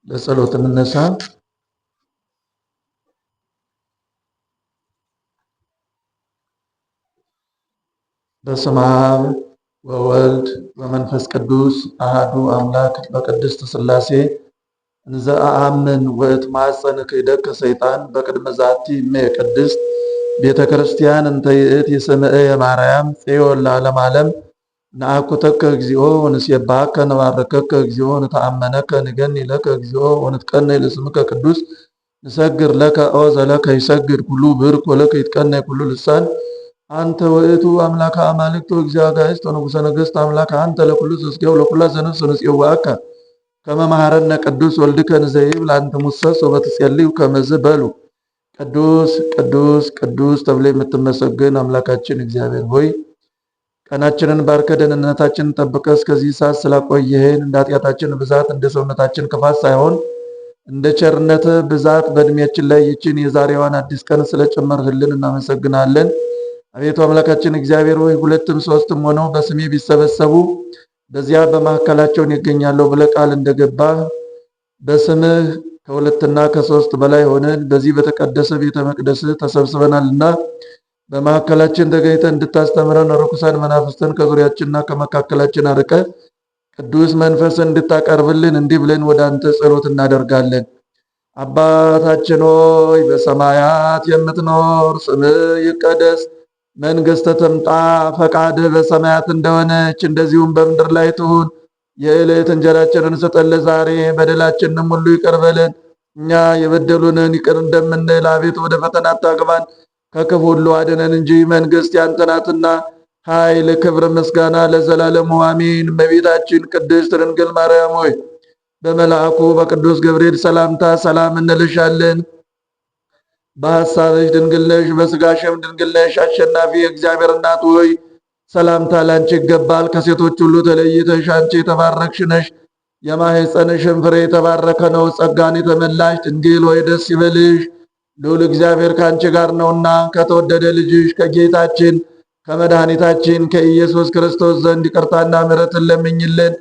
ለጸሎት እንነሳ። በስመ አብ ወወልድ ወመንፈስ ቅዱስ አሐዱ አምላክ በቅድስት ሥላሴ እንዘ አአምን ወእትማጸን ክህደከ ሰይጣን በቅድመ ዛቲ እመ ቅድስት ቤተ ክርስቲያን እንተ ይእቲ ስምዐ ማርያም ጽዮን ለዓለመ ዓለም ነአኩተከ እግዚኦ ወንሴብሐከ ነባርከከ እግዚኦ ነተአመነከ ንገኒ ለከ እግዚኦ ወንትቀነይ ለስምከ ቅዱስ ንሰግር ለከ ኦ ዘለከ ይሰግድ ኩሉ ብርክ ወለከ ይትቀነይ ኩሉ ልሳን አንተ ውእቱ አምላከ አማልክት እግዚኦ አጋዕዝት ወንጉሠ ነገሥት አምላከ አንተ ለኩሉ ዘሥጋው ለኩላ ዘነፍስ ንጽዋከ ከመ መሐረነ ቅዱስ ወልድከ እንዘይብል አንትሙሰ ወበትጼልዩ ከመዝ በሉ። ቅዱስ ቅዱስ ቅዱስ ተብሎ የምትመሰገን አምላካችን እግዚአብሔር ሆይ ቀናችንን ባርከ ደህንነታችንን ጠብቀ እስከዚህ ሰዓት ስላቆየህን እንደ ኃጢአታችን ብዛት እንደ ሰውነታችን ክፋት ሳይሆን እንደ ቸርነት ብዛት በእድሜያችን ላይ ይችን የዛሬዋን አዲስ ቀን ስለጨመርህልን እናመሰግናለን። አቤቱ አምላካችን እግዚአብሔር ሆይ ሁለትም ሶስትም ሆነው በስሜ ቢሰበሰቡ በዚያ በመካከላቸውን ይገኛለሁ ብለህ ቃል እንደገባ በስምህ ከሁለትና ከሶስት በላይ ሆነን በዚህ በተቀደሰ ቤተ መቅደስ ተሰብስበናልና በመካከላችን ተገኝተህ እንድታስተምረን ርኩሳን መናፍስትን ከዙሪያችንና ከመካከላችን አርቀ ቅዱስ መንፈስ እንድታቀርብልን እንዲህ ብለን ወደ አንተ ጸሎት እናደርጋለን። አባታችን ሆይ በሰማያት የምትኖር ስምህ ይቀደስ፣ መንግሥትህ ትምጣ፣ ፈቃድህ በሰማያት እንደሆነች እንደዚሁም በምድር ላይ ትሁን። የዕለት እንጀራችንን ስጠን ዛሬ፣ በደላችንንም ሁሉ ይቅር በለን እኛ የበደሉንን ይቅር እንደምንል፣ አቤቱ ወደ ፈተና አታግባን ከክፉ ሁሉ አድነን እንጂ መንግሥት ያንተ ናትና ኃይል፣ ክብር፣ ምስጋና ለዘላለሙ አሜን። እመቤታችን ቅድስት ድንግል ማርያም ሆይ በመልአኩ በቅዱስ ገብርኤል ሰላምታ ሰላም እንልሻለን። በሐሳብሽ ድንግል ነሽ፣ በሥጋሽም ድንግል ነሽ። አሸናፊ የእግዚአብሔር እናት ሆይ ሰላምታ ላንቺ ይገባል። ከሴቶች ሁሉ ተለይተሽ አንቺ የተባረክሽ ነሽ፣ የማኅፀንሽም ፍሬ የተባረከ ነው። ጸጋን የተመላሽ ድንግል ሆይ ደስ ይበልሽ፣ ልዑል እግዚአብሔር ከአንቺ ጋር ነውና ከተወደደ ልጅሽ ከጌታችን ከመድኃኒታችን ከኢየሱስ ክርስቶስ ዘንድ ይቅርታና ምሕረትን ለምኝልን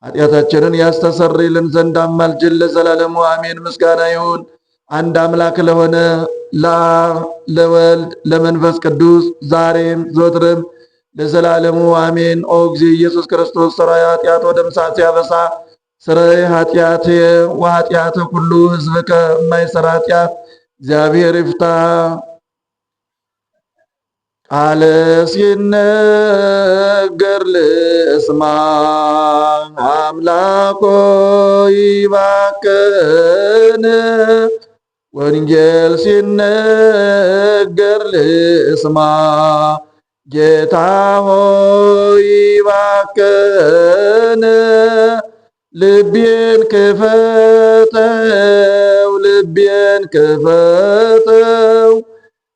ኃጢአታችንን ያስተሰርይልን ዘንድ አማልጅን ለዘላለሙ አሜን። ምስጋና ይሁን አንድ አምላክ ለሆነ ለአብ ለወልድ ለመንፈስ ቅዱስ ዛሬም ዘወትርም ለዘላለሙ አሜን። ኦ እግዚእ ኢየሱስ ክርስቶስ ሠራየ ኃጢአት ወደምሳት ያበሳ ስረይ ኃጢአት ወኃጢአተ ኩሉ ሕዝብከ የማይሠራ ኃጢአት እግዚአብሔር ይፍታ። ቃል ሲነገር ልስማ አምላኮ ይባርከን፣ ወንጌል ሲነገር ልስማ ጌታ ሆይ ይባርከን። ልቤን ክፈተው ልቤን ክፈተው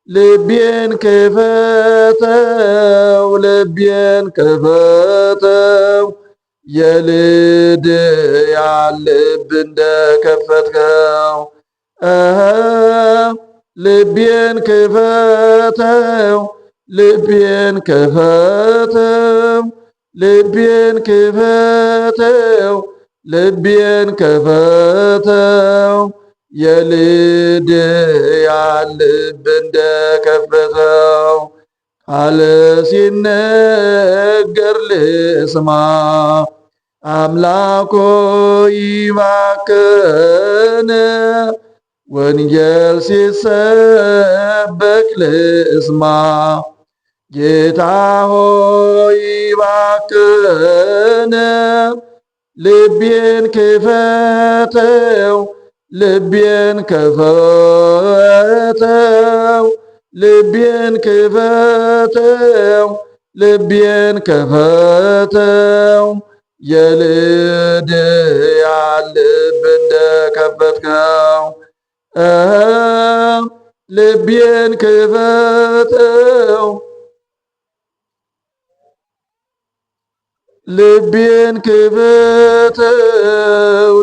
ልቤን ክፈተው ልቤን ክፈተው የልድያን ልብ እንደከፈትከው ልቤን ክፈተው ልቤን ክፈተው ልቤን ክፈተው ልቤን ክፈተው የልድያን ልብ እንደከፈተው ቃል ሲነገር ልስማ አምላኮ ይባርከን፣ ወንጌል ሲሰበክ ልስማ ጌታ ሆይ ይባርከን። ልቤን ክፈተው ልቤን ክፈተው ልቤን ክፈተው ልቤን ክፈተው የልድያን ልብ እንደከፈትከው ልቤን ክፈተው ልቤን ክፈተው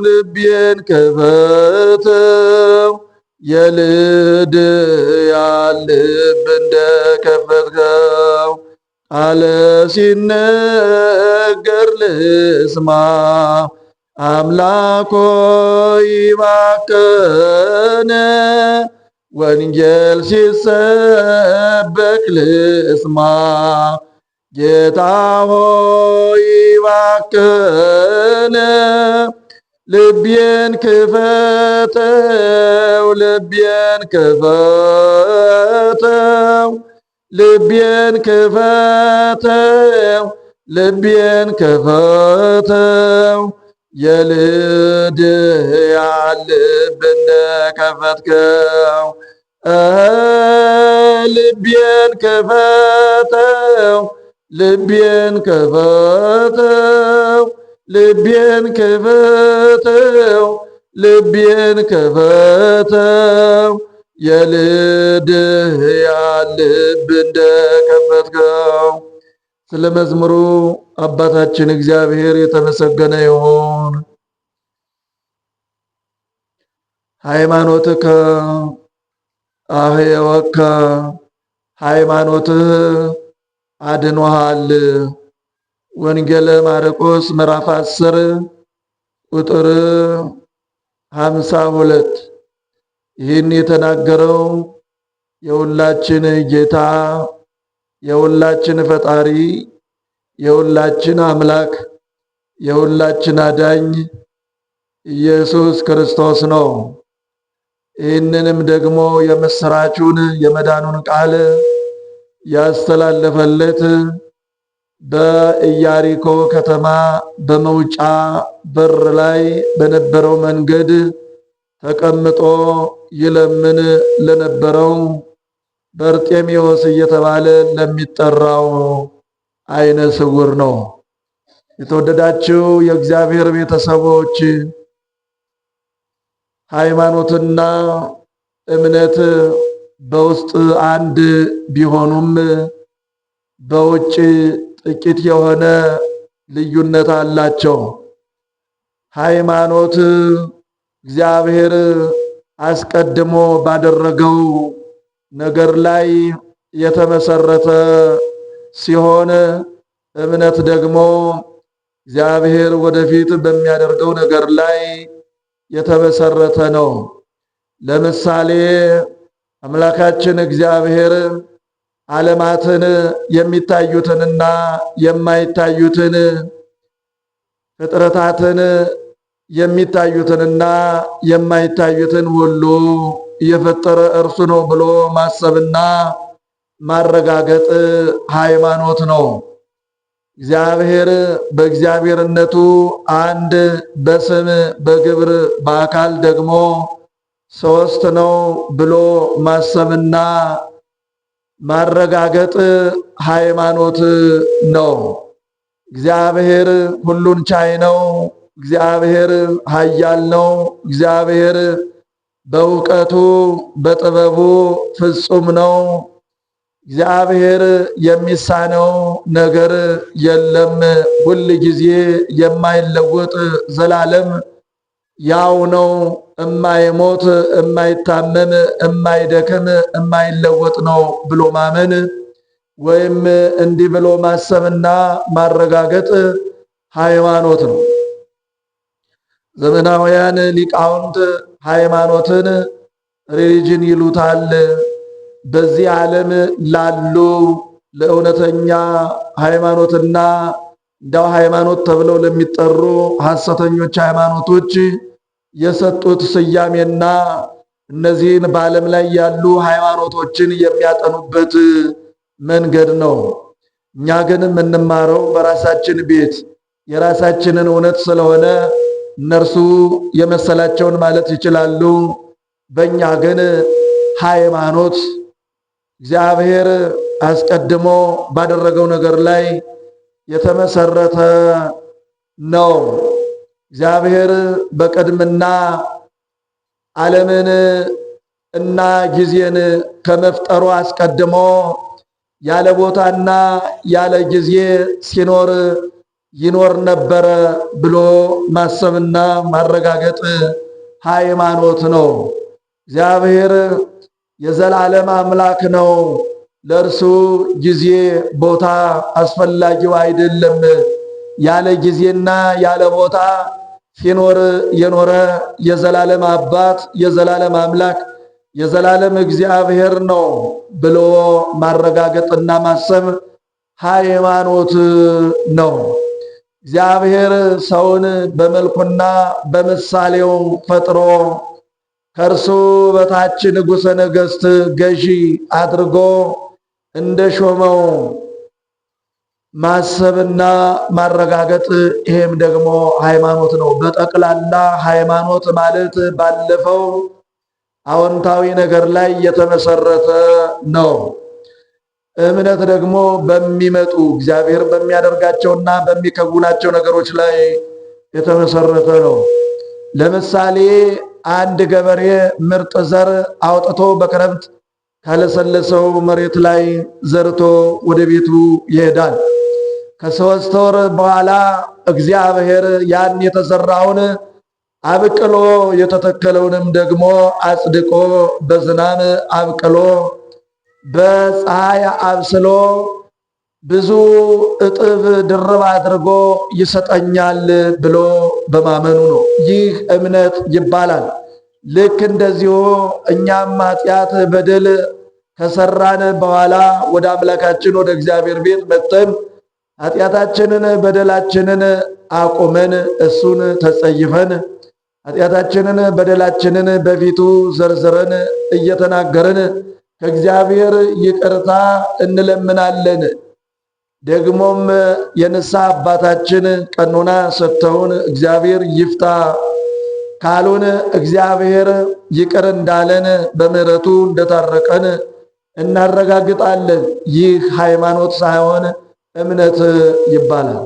ልቤን ክፈተው የልድያን ልብ እንደከፈትከው ቃል ሲነገር ልስማ አምላኮ ይባርከነ ወንጌል ሲሰበክ ልስማ። ጌታ ሆይ ይባርከነ ልቤን ክፈተው ልቤን ክፈተው ልቤን ክፈተው ልቤን ክፈተው የልድያን ልብ እንደከፈትከው ልቤን ክፈተው ልቤን ክፈተው ልቤን ክፈተው ልቤን ክፈተው የልድያን ልብ እንደከፈትከው። ስለ መዝሙሩ አባታችን እግዚአብሔር የተመሰገነ ይሁን። ሃይማኖትከ አህየወከ ሃይማኖትህ አድኖሃል። ወንጌለ ማርቆስ ምዕራፍ 10 ቁጥር 52። ይህን የተናገረው የሁላችን ጌታ የሁላችን ፈጣሪ የሁላችን አምላክ የሁላችን አዳኝ ኢየሱስ ክርስቶስ ነው። ይህንንም ደግሞ የምስራቹን የመዳኑን ቃል ያስተላለፈለት በኢያሪኮ ከተማ በመውጫ በር ላይ በነበረው መንገድ ተቀምጦ ይለምን ለነበረው በርጤሜዎስ እየተባለ ለሚጠራው አይነ ስውር ነው። የተወደዳችሁ የእግዚአብሔር ቤተሰቦች ሃይማኖትና እምነት በውስጥ አንድ ቢሆኑም በውጭ ጥቂት የሆነ ልዩነት አላቸው። ሃይማኖት እግዚአብሔር አስቀድሞ ባደረገው ነገር ላይ የተመሰረተ ሲሆን እምነት ደግሞ እግዚአብሔር ወደፊት በሚያደርገው ነገር ላይ የተመሰረተ ነው። ለምሳሌ አምላካችን እግዚአብሔር ዓለማትን የሚታዩትንና የማይታዩትን ፍጥረታትን የሚታዩትንና የማይታዩትን ሁሉ የፈጠረ እርሱ ነው ብሎ ማሰብና ማረጋገጥ ሃይማኖት ነው። እግዚአብሔር በእግዚአብሔርነቱ አንድ፣ በስም በግብር በአካል ደግሞ ሶስት ነው ብሎ ማሰብና ማረጋገጥ ሃይማኖት ነው። እግዚአብሔር ሁሉን ቻይ ነው። እግዚአብሔር ኃያል ነው። እግዚአብሔር በእውቀቱ በጥበቡ ፍጹም ነው። እግዚአብሔር የሚሳነው ነገር የለም። ሁል ጊዜ የማይለወጥ ዘላለም ያው ነው። እማይሞት እማይታመም እማይደክም እማይለወጥ ነው ብሎ ማመን ወይም እንዲህ ብሎ ማሰብና ማረጋገጥ ሃይማኖት ነው። ዘመናውያን ሊቃውንት ሃይማኖትን ሪሊጅን ይሉታል። በዚህ ዓለም ላሉ ለእውነተኛ ሃይማኖትና እንዳው ሃይማኖት ተብለው ለሚጠሩ ሐሰተኞች ሃይማኖቶች የሰጡት ስያሜና እነዚህን በዓለም ላይ ያሉ ሃይማኖቶችን የሚያጠኑበት መንገድ ነው። እኛ ግን የምንማረው በራሳችን ቤት የራሳችንን እውነት ስለሆነ እነርሱ የመሰላቸውን ማለት ይችላሉ። በእኛ ግን ሃይማኖት እግዚአብሔር አስቀድሞ ባደረገው ነገር ላይ የተመሰረተ ነው። እግዚአብሔር በቅድምና ዓለምን እና ጊዜን ከመፍጠሩ አስቀድሞ ያለ ቦታና ያለ ጊዜ ሲኖር ይኖር ነበረ ብሎ ማሰብና ማረጋገጥ ሃይማኖት ነው። እግዚአብሔር የዘላለም አምላክ ነው። ለእርሱ ጊዜ ቦታ አስፈላጊው አይደለም። ያለ ጊዜና ያለ ቦታ ሲኖር የኖረ የዘላለም አባት የዘላለም አምላክ የዘላለም እግዚአብሔር ነው ብሎ ማረጋገጥና ማሰብ ሃይማኖት ነው። እግዚአብሔር ሰውን በመልኩና በምሳሌው ፈጥሮ ከእርሱ በታች ንጉሠ ነገሥት ገዢ አድርጎ እንደሾመው ማሰብና ማረጋገጥ ይሄም ደግሞ ሃይማኖት ነው። በጠቅላላ ሃይማኖት ማለት ባለፈው አዎንታዊ ነገር ላይ የተመሰረተ ነው። እምነት ደግሞ በሚመጡ እግዚአብሔር በሚያደርጋቸውና በሚከውናቸው ነገሮች ላይ የተመሰረተ ነው። ለምሳሌ አንድ ገበሬ ምርጥ ዘር አውጥቶ በክረምት ካለሰለሰው መሬት ላይ ዘርቶ ወደ ቤቱ ይሄዳል። ከ3 ወር በኋላ እግዚአብሔር ያን የተዘራውን አብቅሎ የተተከለውንም ደግሞ አጽድቆ በዝናብ አብቅሎ በፀሐይ አብስሎ ብዙ እጥፍ ድርብ አድርጎ ይሰጠኛል ብሎ በማመኑ ነው። ይህ እምነት ይባላል። ልክ እንደዚሁ እኛም ኃጢአት በደል ከሰራን በኋላ ወደ አምላካችን ወደ እግዚአብሔር ቤት መጥተን ኃጢአታችንን በደላችንን አቁመን እሱን ተጸይፈን ኃጢአታችንን በደላችንን በፊቱ ዘርዝረን እየተናገርን ከእግዚአብሔር ይቅርታ እንለምናለን። ደግሞም የንስሐ አባታችን ቀኖና ሰጥተውን እግዚአብሔር ይፍታ ካሉን እግዚአብሔር ይቅር እንዳለን በምሕረቱ እንደታረቀን እናረጋግጣለን። ይህ ሃይማኖት ሳይሆን እምነት ይባላል።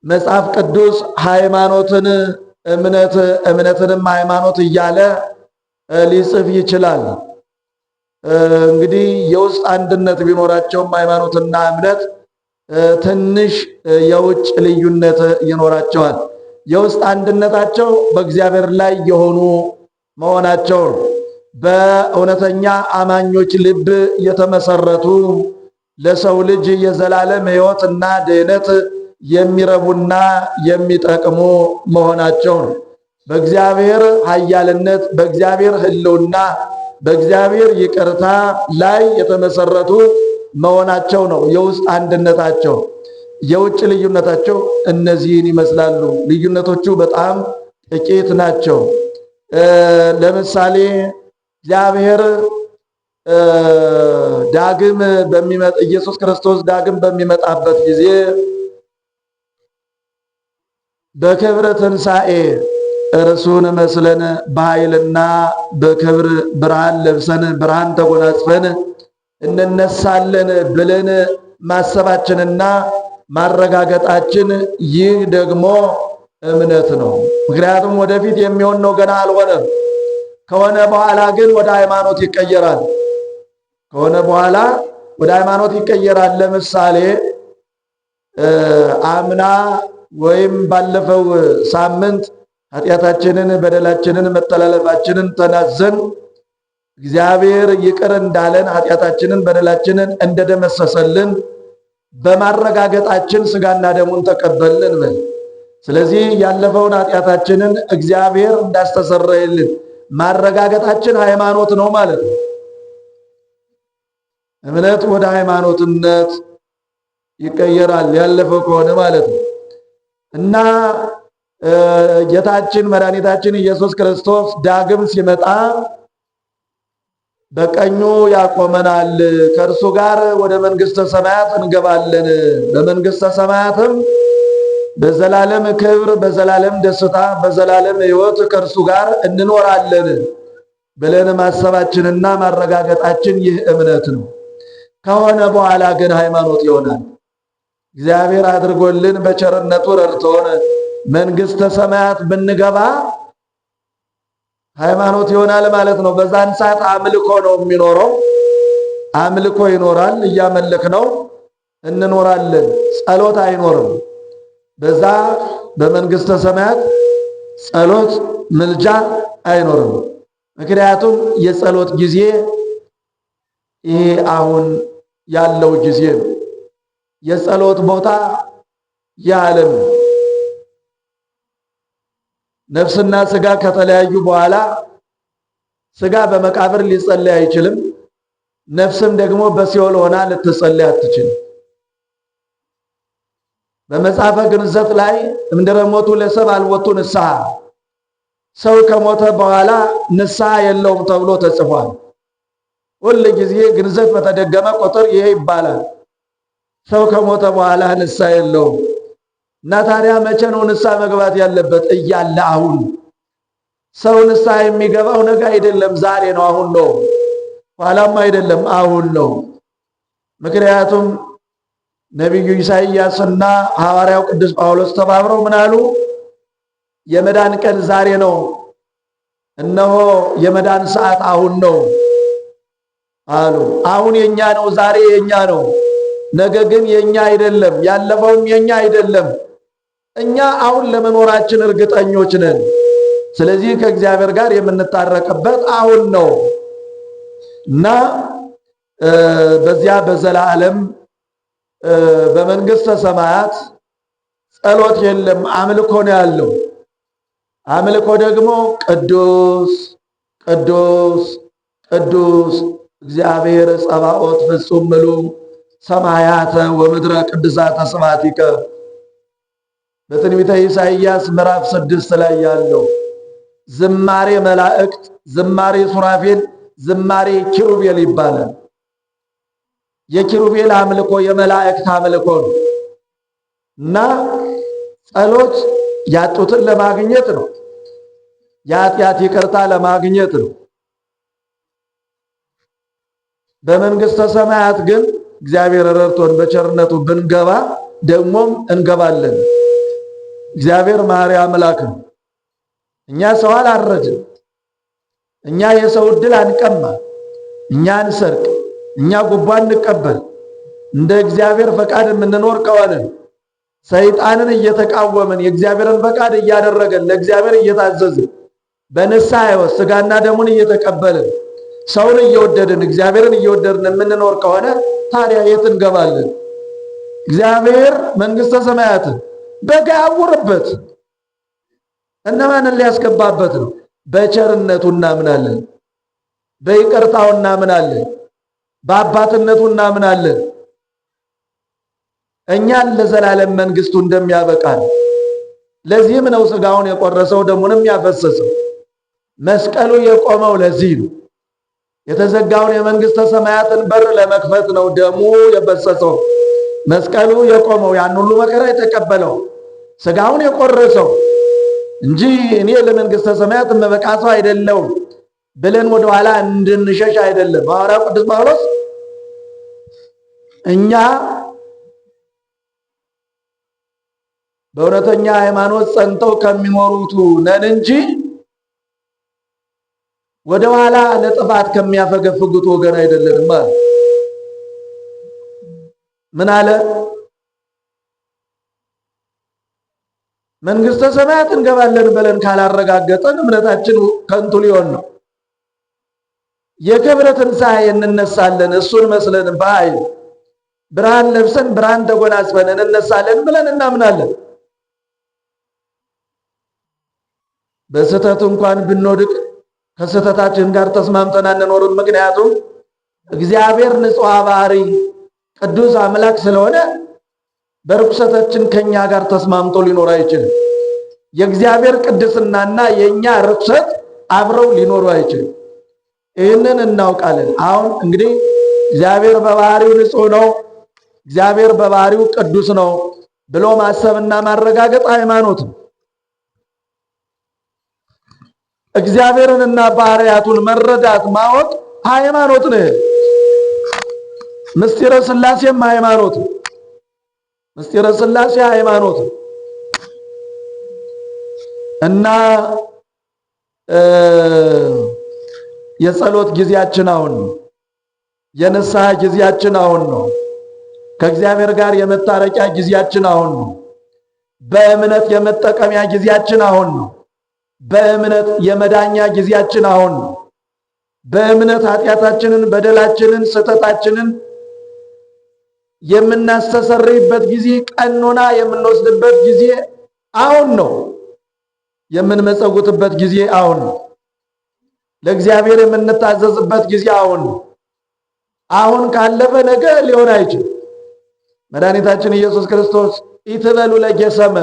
መጽሐፍ ቅዱስ ሃይማኖትን እምነት እምነትንም ሃይማኖት እያለ ሊጽፍ ይችላል። እንግዲህ የውስጥ አንድነት ቢኖራቸውም ሃይማኖትና እምነት ትንሽ የውጭ ልዩነት ይኖራቸዋል። የውስጥ አንድነታቸው በእግዚአብሔር ላይ የሆኑ መሆናቸው በእውነተኛ አማኞች ልብ የተመሰረቱ ለሰው ልጅ የዘላለም ሕይወትና ድኅነት የሚረቡና የሚጠቅሙ መሆናቸው ነው። በእግዚአብሔር ኃያልነት፣ በእግዚአብሔር ሕልውና፣ በእግዚአብሔር ይቅርታ ላይ የተመሰረቱ መሆናቸው ነው የውስጥ አንድነታቸው። የውጭ ልዩነታቸው እነዚህን ይመስላሉ። ልዩነቶቹ በጣም ጥቂት ናቸው። ለምሳሌ እግዚአብሔር ኢየሱስ ክርስቶስ ዳግም በሚመጣበት ጊዜ በክብረ ትንሣኤ እርሱን መስለን በኃይልና በክብር ብርሃን ለብሰን ብርሃን ተጎናጽፈን እንነሳለን ብለን ማሰባችንና ማረጋገጣችን ይህ ደግሞ እምነት ነው። ምክንያቱም ወደፊት የሚሆን ነው፣ ገና አልሆነም። ከሆነ በኋላ ግን ወደ ሃይማኖት ይቀየራል። ከሆነ በኋላ ወደ ሃይማኖት ይቀየራል። ለምሳሌ አምና ወይም ባለፈው ሳምንት ኃጢአታችንን፣ በደላችንን፣ መተላለፋችንን ተናዘን እግዚአብሔር ይቅር እንዳለን ኃጢአታችንን፣ በደላችንን እንደደመሰሰልን በማረጋገጣችን ሥጋና ደሙን ተቀበልን በል። ስለዚህ ያለፈውን ኃጢአታችንን እግዚአብሔር እንዳስተሰረየልን ማረጋገጣችን ሃይማኖት ነው ማለት ነው። እምነት ወደ ሃይማኖትነት ይቀየራል ያለፈው ከሆነ ማለት ነው። እና ጌታችን መድኃኒታችን ኢየሱስ ክርስቶስ ዳግም ሲመጣ በቀኙ ያቆመናል። ከእርሱ ጋር ወደ መንግሥተ ሰማያት እንገባለን። በመንግሥተ ሰማያትም በዘላለም ክብር፣ በዘላለም ደስታ፣ በዘላለም ሕይወት ከእርሱ ጋር እንኖራለን ብለን ማሰባችንና ማረጋገጣችን ይህ እምነት ነው። ከሆነ በኋላ ግን ሃይማኖት ይሆናል። እግዚአብሔር አድርጎልን በቸርነቱ ረድቶን መንግሥተ ሰማያት ብንገባ ሃይማኖት ይሆናል ማለት ነው። በዛን ሰዓት አምልኮ ነው የሚኖረው። አምልኮ ይኖራል፣ እያመለክ ነው እንኖራለን። ጸሎት አይኖርም። በዛ በመንግሥተ ሰማያት ጸሎት፣ ምልጃ አይኖርም። ምክንያቱም የጸሎት ጊዜ ይሄ አሁን ያለው ጊዜ ነው። የጸሎት ቦታ የዓለም ነው። ነፍስና ስጋ ከተለያዩ በኋላ ስጋ በመቃብር ሊጸልይ አይችልም። ነፍስም ደግሞ በሲኦል ሆና ልትጸልይ አትችልም። በመጽሐፈ ግንዘት ላይ እምድረ ሞቱ ለሰብ አልወቱ ንስሐ፣ ሰው ከሞተ በኋላ ንስሐ የለውም ተብሎ ተጽፏል። ሁል ጊዜ ግንዘት በተደገመ ቁጥር ይሄ ይባላል፣ ሰው ከሞተ በኋላ ንስሐ የለውም። እና ታዲያ መቼ ነው ንስሐ መግባት ያለበት? እያለ አሁን። ሰው ንስሐ የሚገባው ነገ አይደለም፣ ዛሬ ነው፣ አሁን ነው። ኋላም አይደለም፣ አሁን ነው። ምክንያቱም ነቢዩ ኢሳይያስና ሐዋርያው ቅዱስ ጳውሎስ ተባብረው ምን አሉ? የመዳን ቀን ዛሬ ነው፣ እነሆ የመዳን ሰዓት አሁን ነው አሉ። አሁን የኛ ነው፣ ዛሬ የኛ ነው። ነገ ግን የኛ አይደለም፣ ያለፈውም የኛ አይደለም። እኛ አሁን ለመኖራችን እርግጠኞች ነን። ስለዚህ ከእግዚአብሔር ጋር የምንታረቅበት አሁን ነው እና በዚያ በዘላለም በመንግስተ ሰማያት ጸሎት የለም፣ አምልኮ ነው ያለው። አምልኮ ደግሞ ቅዱስ ቅዱስ ቅዱስ እግዚአብሔር ጸባኦት ፍጹም ምሉ ሰማያተ ወምድረ ቅዱሳተ ስብሐቲከ በትንቢተ ኢሳይያስ ምዕራፍ 6 ላይ ያለው ዝማሬ መላእክት፣ ዝማሬ ሱራፌል፣ ዝማሬ ኪሩቤል ይባላል። የኪሩቤል አምልኮ የመላእክት አምልኮ ነው እና ጸሎት ያጡትን ለማግኘት ነው። የኃጢአት ይቅርታ ለማግኘት ነው። በመንግስተ ሰማያት ግን እግዚአብሔር ረድቶን በቸርነቱ ብንገባ ደግሞም እንገባለን። እግዚአብሔር መሐሪ አምላክ ነው። እኛ ሰው አላረድን። እኛ የሰው ዕድል አንቀማ። እኛ አንሰርቅ። እኛ ጉቦ አንቀበል። እንደ እግዚአብሔር ፈቃድ የምንኖር ከሆነ ሰይጣንን እየተቃወምን የእግዚአብሔርን ፈቃድ እያደረገን ለእግዚአብሔር እየታዘዝን በንስሐ ሕይወት ሥጋና ደሙን እየተቀበልን ሰውን እየወደድን እግዚአብሔርን እየወደድን የምንኖር ከሆነ ታዲያ የት እንገባለን? እግዚአብሔር መንግስተ ሰማያትን በጋ ያውርበት እነማንን ሊያስገባበት ነው? በቸርነቱ እናምናለን፣ በይቅርታው እናምናለን፣ በአባትነቱ እናምናለን። እኛን ለዘላለም መንግስቱ እንደሚያበቃን። ለዚህም ነው ሥጋውን የቆረሰው ደሙንም ያፈሰሰው። መስቀሉ የቆመው ለዚህ ነው። የተዘጋውን የመንግስተ ሰማያትን በር ለመክፈት ነው ደሙ የፈሰሰው። መስቀሉ የቆመው ያን ሁሉ መከራ የተቀበለው ሥጋውን የቆረሰው እንጂ እኔ ለመንግስተ ሰማያት መበቃ ሰው አይደለሁም ብለን ወደ ኋላ እንድንሸሽ አይደለም። ሐዋርያው ቅዱስ ጳውሎስ እኛ በእውነተኛ ሃይማኖት ጸንተው ከሚኖሩት ነን እንጂ ወደ ኋላ ለጥፋት ከሚያፈገፍጉት ወገን አይደለንም ማለት ምን አለ? መንግስተ ሰማያት እንገባለን ብለን ካላረጋገጠን እምነታችን ከንቱ ሊሆን ነው። የክብረ ትንሣኤ እንነሳለን እሱን መስለን በኃይል ብርሃን ለብሰን ብርሃን ተጎናጽፈን እንነሳለን ብለን እናምናለን። በስህተት እንኳን ብንወድቅ ከስህተታችን ጋር ተስማምተን አንኖርም። ምክንያቱም እግዚአብሔር ንጹሕ ባህሪ ቅዱስ አምላክ ስለሆነ በርኩሰታችን ከኛ ጋር ተስማምቶ ሊኖር አይችልም። የእግዚአብሔር ቅድስናና የኛ ርኩሰት አብረው ሊኖሩ አይችልም። ይህንን እናውቃለን። አሁን እንግዲህ እግዚአብሔር በባህሪው ንጹሕ ነው፣ እግዚአብሔር በባህሪው ቅዱስ ነው ብሎ ማሰብና ማረጋገጥ ሃይማኖት ነው። እግዚአብሔርንና ባህሪያቱን መረዳት ማወቅ ሃይማኖት ነው። ምስጢረ ሥላሴም ሃይማኖት ነው። ምስጢረ ሥላሴ ሃይማኖት ነው እና የጸሎት ጊዜያችን አሁን ነው። የንስሐ ጊዜያችን አሁን ነው። ከእግዚአብሔር ጋር የመታረቂያ ጊዜያችን አሁን ነው። በእምነት የመጠቀሚያ ጊዜያችን አሁን ነው። በእምነት የመዳኛ ጊዜያችን አሁን ነው። በእምነት ኃጢአታችንን፣ በደላችንን፣ ስህተታችንን የምናስተሰርይበት ጊዜ፣ ቀኖና የምንወስድበት ጊዜ አሁን ነው። የምንመጸውትበት ጊዜ አሁን ነው። ለእግዚአብሔር የምንታዘዝበት ጊዜ አሁን ነው። አሁን ካለፈ ነገ ሊሆን አይችልም። መድኃኒታችን ኢየሱስ ክርስቶስ ኢትበሉ ለጌሰመ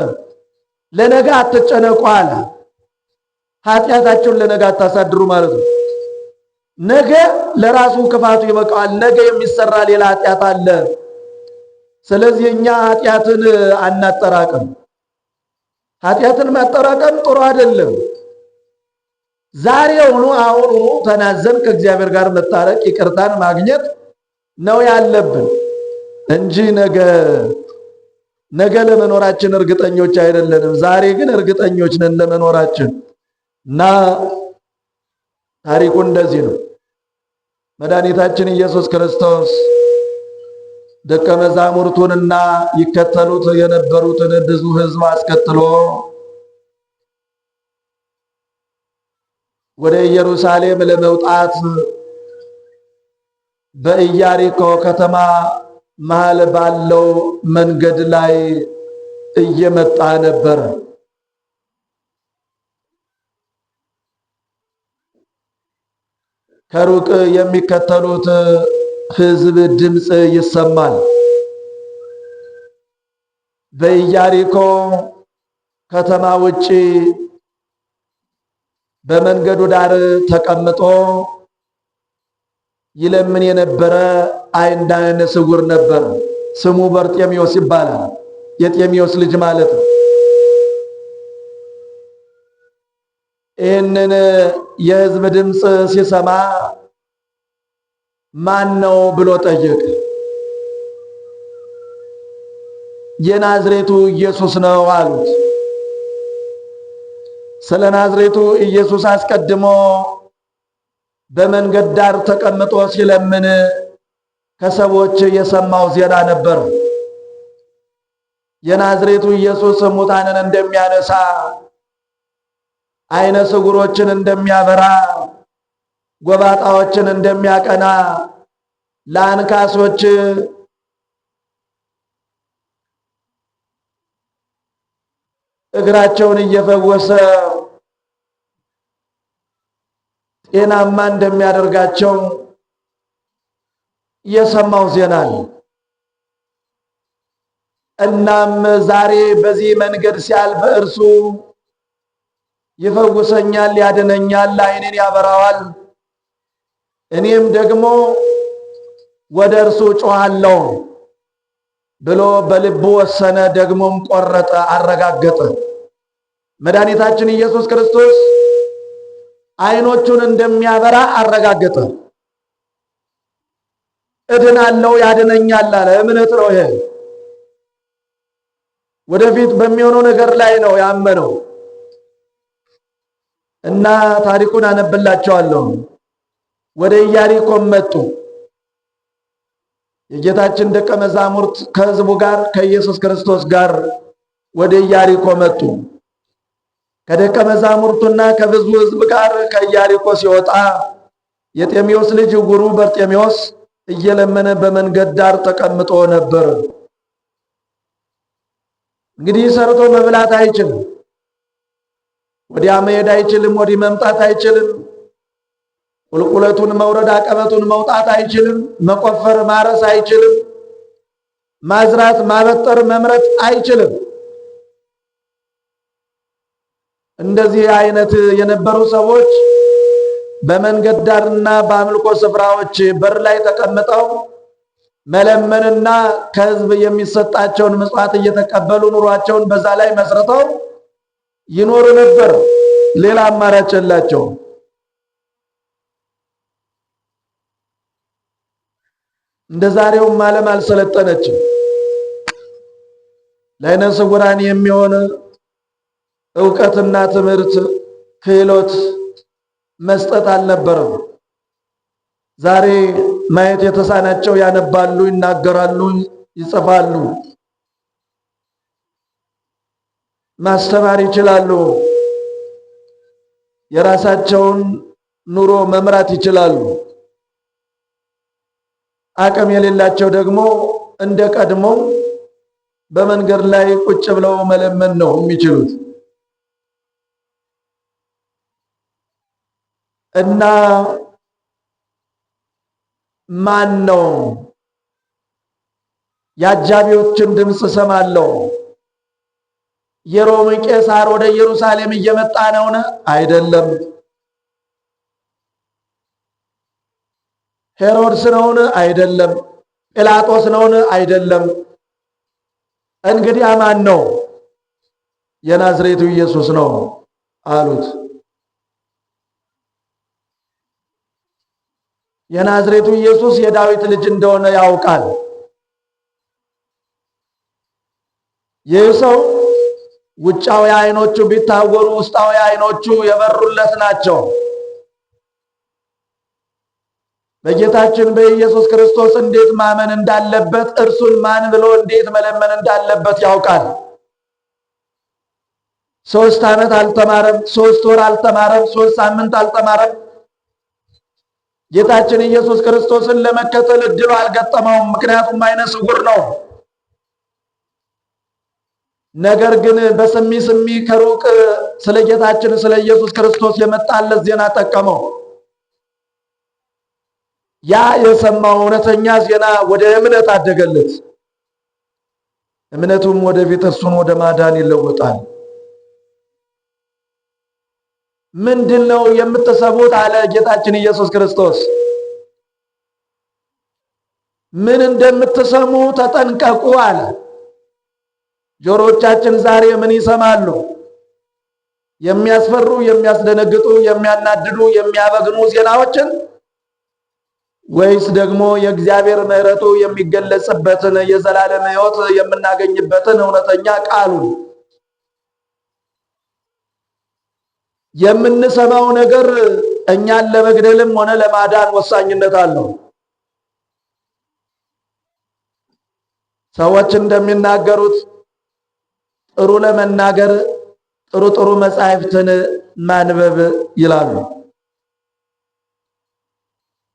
ለነገ አትጨነቁ አለ። ኃጢአታችሁን ለነገ አታሳድሩ ማለት ነው። ነገ ለራሱ ክፋቱ ይበቃዋል። ነገ የሚሰራ ሌላ ኃጢአት አለ። ስለዚህ እኛ ኃጢአትን አናጠራቅም። ኃጢአትን ማጠራቀም ጥሩ አይደለም። ዛሬውኑ አሁኑኑ ተናዘን ከእግዚአብሔር ጋር መታረቅ ይቅርታን ማግኘት ነው ያለብን እንጂ ነገ ለመኖራችን እርግጠኞች አይደለንም። ዛሬ ግን እርግጠኞች ነን ለመኖራችን እና ታሪኩ እንደዚህ ነው። መድኃኒታችን ኢየሱስ ክርስቶስ ደቀ መዛሙርቱንና ይከተሉት የነበሩትን ብዙ ሕዝብ አስከትሎ ወደ ኢየሩሳሌም ለመውጣት በኢያሪኮ ከተማ መሃል ባለው መንገድ ላይ እየመጣ ነበር። ከሩቅ የሚከተሉት ሕዝብ ድምፅ ይሰማል። በኢያሪኮ ከተማ ውጪ በመንገዱ ዳር ተቀምጦ ይለምን የነበረ ዓይነ ስውር ነበር። ስሙ በርጤሜዎስ ይባላል። የጤሜዎስ ልጅ ማለት ነው። ይህንን የሕዝብ ድምፅ ሲሰማ ማን ነው ብሎ ጠየቀ። የናዝሬቱ ኢየሱስ ነው አሉት። ስለ ናዝሬቱ ኢየሱስ አስቀድሞ በመንገድ ዳር ተቀምጦ ሲለምን ከሰዎች የሰማው ዜና ነበር። የናዝሬቱ ኢየሱስ ሙታንን እንደሚያነሳ፣ ዓይነ ስውሮችን እንደሚያበራ፣ ጎባጣዎችን እንደሚያቀና፣ ለአንካሶች እግራቸውን እየፈወሰ ጤናማ እንደሚያደርጋቸው የሰማው ዜና ነው። እናም ዛሬ በዚህ መንገድ ሲያልፍ እርሱ ይፈውሰኛል፣ ያድነኛል፣ ዓይኔን ያበራዋል፣ እኔም ደግሞ ወደ እርሱ ጮኻለሁ ብሎ በልቡ ወሰነ። ደግሞም ቆረጠ፣ አረጋገጠ። መድኃኒታችን ኢየሱስ ክርስቶስ ዓይኖቹን እንደሚያበራ አረጋገጠ። እድናለሁ፣ ያድነኛል አለ። እምነት ነው ይሄ። ወደፊት በሚሆነው ነገር ላይ ነው ያመነው እና ታሪኩን አነብላቸዋለሁ። ወደ ኢያሪኮም መጡ። የጌታችን ደቀ መዛሙርት ከሕዝቡ ጋር ከኢየሱስ ክርስቶስ ጋር ወደ ኢያሪኮ መጡ። ከደቀ መዛሙርቱና ከብዙ ሕዝብ ጋር ከኢያሪኮ ሲወጣ የጤሜዎስ ልጅ ዕውሩ በርጤሜዎስ እየለመነ በመንገድ ዳር ተቀምጦ ነበር። እንግዲህ ሰርቶ መብላት አይችልም። ወዲያ መሄድ አይችልም። ወዲህ መምጣት አይችልም። ቁልቁለቱን መውረድ አቀበቱን መውጣት አይችልም። መቆፈር ማረስ አይችልም። ማዝራት ማበጠር መምረጥ አይችልም። እንደዚህ አይነት የነበሩ ሰዎች በመንገድ ዳርና በአምልኮ ስፍራዎች በር ላይ ተቀምጠው መለመንና ከሕዝብ የሚሰጣቸውን ምጽዋት እየተቀበሉ ኑሯቸውን በዛ ላይ መስርተው ይኖሩ ነበር። ሌላ አማራጭ የላቸውም። እንደ ዛሬውም ዓለም አልሰለጠነችም። ለዓይነ ስውራን የሚሆን ዕውቀትና ትምህርት ክህሎት መስጠት አልነበረም። ዛሬ ማየት የተሳናቸው ያነባሉ፣ ይናገራሉ፣ ይጽፋሉ፣ ማስተማር ይችላሉ፣ የራሳቸውን ኑሮ መምራት ይችላሉ። አቅም የሌላቸው ደግሞ እንደ ቀድሞ በመንገድ ላይ ቁጭ ብለው መለመን ነው የሚችሉት። እና ማን ነው? የአጃቢዎችን ድምፅ ሰማለሁ። የሮም ቄሳር ወደ ኢየሩሳሌም እየመጣ ነውን? አይደለም። ሄሮድስ ነውን? አይደለም። ጲላጦስ ነውን? አይደለም። እንግዲህ ማን ነው? የናዝሬቱ ኢየሱስ ነው አሉት። የናዝሬቱ ኢየሱስ የዳዊት ልጅ እንደሆነ ያውቃል። ይህ ሰው ውጫዊ አይኖቹ ቢታወሩ ውስጣዊ አይኖቹ የበሩለት ናቸው። በጌታችን በኢየሱስ ክርስቶስ እንዴት ማመን እንዳለበት፣ እርሱን ማን ብሎ እንዴት መለመን እንዳለበት ያውቃል። 3 ዓመት አልተማረም፣ 3 ወር አልተማረም፣ 3 ሳምንት አልተማረም። ጌታችን ኢየሱስ ክርስቶስን ለመከተል እድሉ አልገጠመውም፣ ምክንያቱም አይነ ስውር ነው። ነገር ግን በስሚ ስሚ ከሩቅ ስለ ጌታችን ስለ ኢየሱስ ክርስቶስ የመጣለት ዜና ጠቀመው። ያ የሰማው እውነተኛ ዜና ወደ እምነት አደገለት። እምነቱም ወደፊት እርሱን ወደ ማዳን ይለወጣል። ምንድነው የምትሰሙት? አለ ጌታችን ኢየሱስ ክርስቶስ። ምን እንደምትሰሙ ተጠንቀቁ አለ። ጆሮቻችን ዛሬ ምን ይሰማሉ? የሚያስፈሩ፣ የሚያስደነግጡ፣ የሚያናድዱ፣ የሚያበግኑ ዜናዎችን ወይስ ደግሞ የእግዚአብሔር ምሕረቱ የሚገለጽበትን የዘላለም ሕይወት የምናገኝበትን እውነተኛ ቃሉን? የምንሰማው ነገር እኛን ለመግደልም ሆነ ለማዳን ወሳኝነት አለው። ሰዎች እንደሚናገሩት ጥሩ ለመናገር ጥሩ መጻሕፍትን ማንበብ ይላሉ።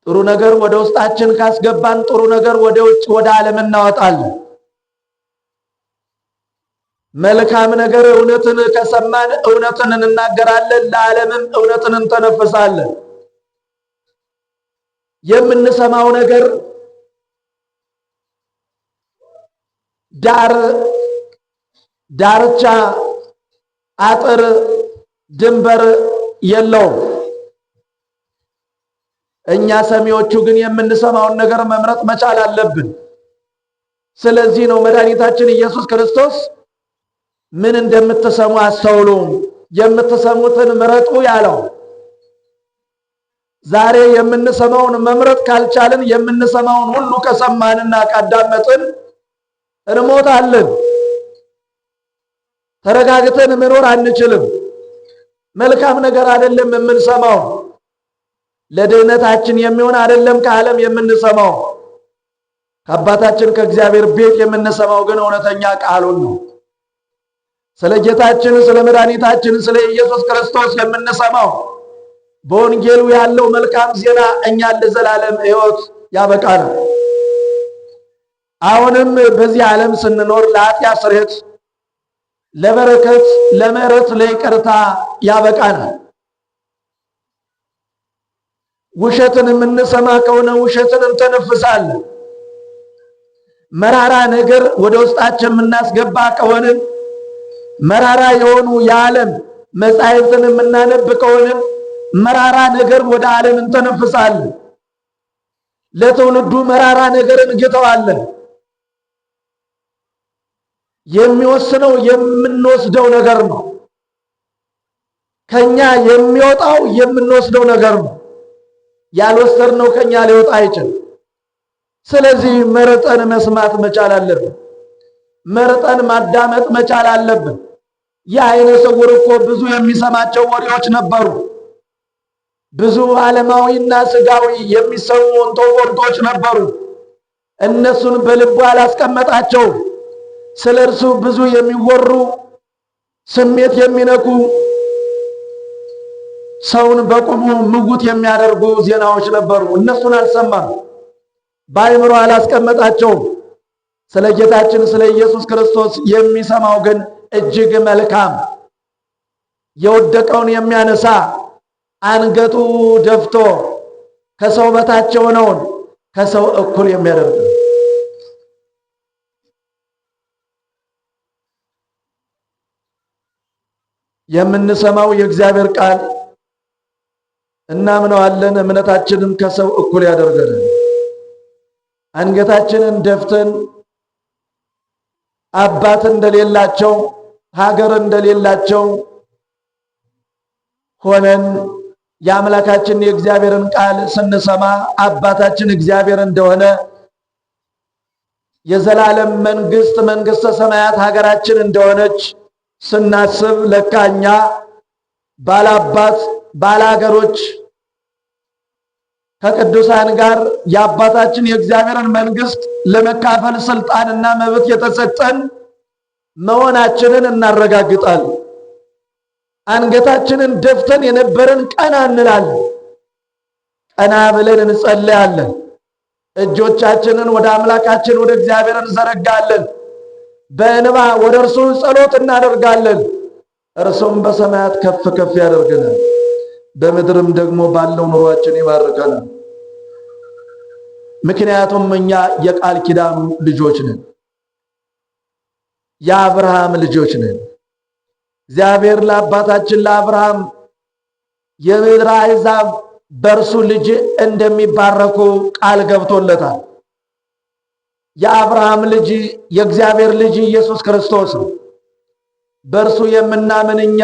ጥሩ ነገር ወደ ውስጣችን ካስገባን ጥሩ ነገር ወደ ውጭ ወደ ዓለም እናወጣለን። መልካም ነገር እውነትን ከሰማን እውነትን እንናገራለን፣ ለዓለምም እውነትን እንተነፍሳለን። የምንሰማው ነገር ዳርቻ፣ አጥር፣ ድንበር የለውም። እኛ ሰሚዎቹ ግን የምንሰማውን ነገር መምረጥ መቻል አለብን። ስለዚህ ነው መድኃኒታችን ኢየሱስ ክርስቶስ ምን እንደምትሰሙ አስተውሉ፣ የምትሰሙትን ምረጡ ያለው። ዛሬ የምንሰማውን መምረጥ ካልቻልን የምንሰማውን ሁሉ ከሰማንና ካዳመጥን እንሞታለን። ተረጋግተን መኖር አንችልም። መልካም ነገር አይደለም የምንሰማው፣ ለድህነታችን የሚሆን አይደለም ከዓለም የምንሰማው። ከአባታችን ከእግዚአብሔር ቤት የምንሰማው ግን እውነተኛ ቃሉን ነው። ስለ ጌታችን ስለ መድኃኒታችን ስለ ኢየሱስ ክርስቶስ የምንሰማው በወንጌሉ ያለው መልካም ዜና እኛን ለዘላለም ሕይወት ያበቃናል። አሁንም በዚህ ዓለም ስንኖር ለኃጢአት ስርየት፣ ለበረከት፣ ለምሕረት፣ ለይቅርታ ያበቃናል። ውሸትን የምንሰማ ከሆነ ውሸትን እንተነፍሳለን። መራራ ነገር ወደ ውስጣችን የምናስገባ ከሆነ መራራ የሆኑ የዓለም መጻሕፍትን የምናነብ ከሆነ መራራ ነገር ወደ ዓለም እንተነፍሳለን። ለትውልዱ መራራ ነገርን እንግተዋለን። የሚወስነው የምንወስደው ነገር ነው። ከኛ የሚወጣው የምንወስደው ነገር ነው። ያልወሰድነው ከኛ ሊወጣ አይችልም። ስለዚህ መርጠን መስማት መቻል አለብን። መርጠን ማዳመጥ መቻል አለብን። የዓይነ ስውር እኮ ብዙ የሚሰማቸው ወሬዎች ነበሩ። ብዙ ዓለማዊና ስጋዊ የሚሰሙ ወንጦች ነበሩ። እነሱን በልቡ አላስቀመጣቸው። ስለ እርሱ ብዙ የሚወሩ ስሜት የሚነኩ ሰውን በቁሙ ምጉት የሚያደርጉ ዜናዎች ነበሩ። እነሱን አልሰማም፣ በአእምሮ አላስቀመጣቸው። ስለ ጌታችን ስለ ኢየሱስ ክርስቶስ የሚሰማው ግን እጅግ መልካም፣ የወደቀውን የሚያነሳ፣ አንገቱ ደፍቶ ከሰው በታች የሆነውን ከሰው እኩል የሚያደርግ ነው። የምንሰማው የእግዚአብሔር ቃል እናምነዋለን። እምነታችንን ከሰው እኩል ያደርገናል። አንገታችንን ደፍተን አባት እንደሌላቸው ሀገር እንደሌላቸው ሆነን የአምላካችን የእግዚአብሔርን ቃል ስንሰማ አባታችን እግዚአብሔር እንደሆነ የዘላለም መንግስት መንግስተ ሰማያት ሀገራችን እንደሆነች ስናስብ ለካኛ ባላባት ባላገሮች ከቅዱሳን ጋር የአባታችን የእግዚአብሔርን መንግስት ለመካፈል ስልጣንና መብት የተሰጠን መሆናችንን እናረጋግጣለን። አንገታችንን ደፍተን የነበረን ቀና እንላለን። ቀና ብለን እንጸልያለን። እጆቻችንን ወደ አምላካችን ወደ እግዚአብሔር እንዘረጋለን። በእንባ ወደ እርሱ ጸሎት እናደርጋለን። እርሱም በሰማያት ከፍ ከፍ ያደርገናል፣ በምድርም ደግሞ ባለው ኑሯችን ይባርከናል። ምክንያቱም እኛ የቃል ኪዳኑ ልጆች ነን፣ የአብርሃም ልጆች ነን። እግዚአብሔር ለአባታችን ለአብርሃም የምድር አሕዛብ በእርሱ ልጅ እንደሚባረኩ ቃል ገብቶለታል። የአብርሃም ልጅ የእግዚአብሔር ልጅ ኢየሱስ ክርስቶስ ነው። በእርሱ የምናምን እኛ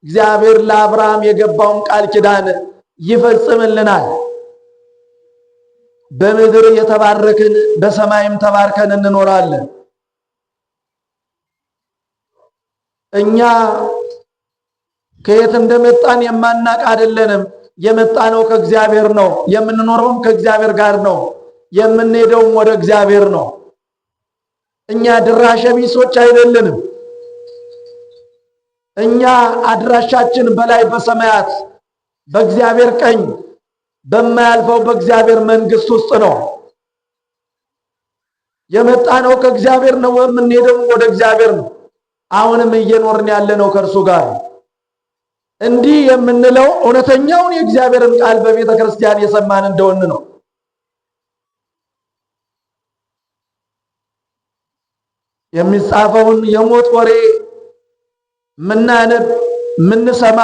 እግዚአብሔር ለአብርሃም የገባውን ቃል ኪዳን ይፈጽምልናል። በምድር የተባረክን በሰማይም ተባርከን እንኖራለን። እኛ ከየት እንደመጣን የማናቅ አይደለንም። የመጣነው ከእግዚአብሔር ነው። የምንኖረውም ከእግዚአብሔር ጋር ነው። የምንሄደውም ወደ እግዚአብሔር ነው። እኛ ድራሸ ቢሶች አይደለንም። እኛ አድራሻችን በላይ በሰማያት በእግዚአብሔር ቀኝ በማያልፈው በእግዚአብሔር መንግስት ውስጥ ነው። የመጣነው ከእግዚአብሔር ነው። የምንሄደው ወደ እግዚአብሔር ነው። አሁንም እየኖርን ያለነው ከእርሱ ጋር። እንዲህ የምንለው እውነተኛውን የእግዚአብሔርን ቃል በቤተ ክርስቲያን የሰማን እንደሆን ነው። የሚጻፈውን የሞት ወሬ ምናነብ ምንሰማ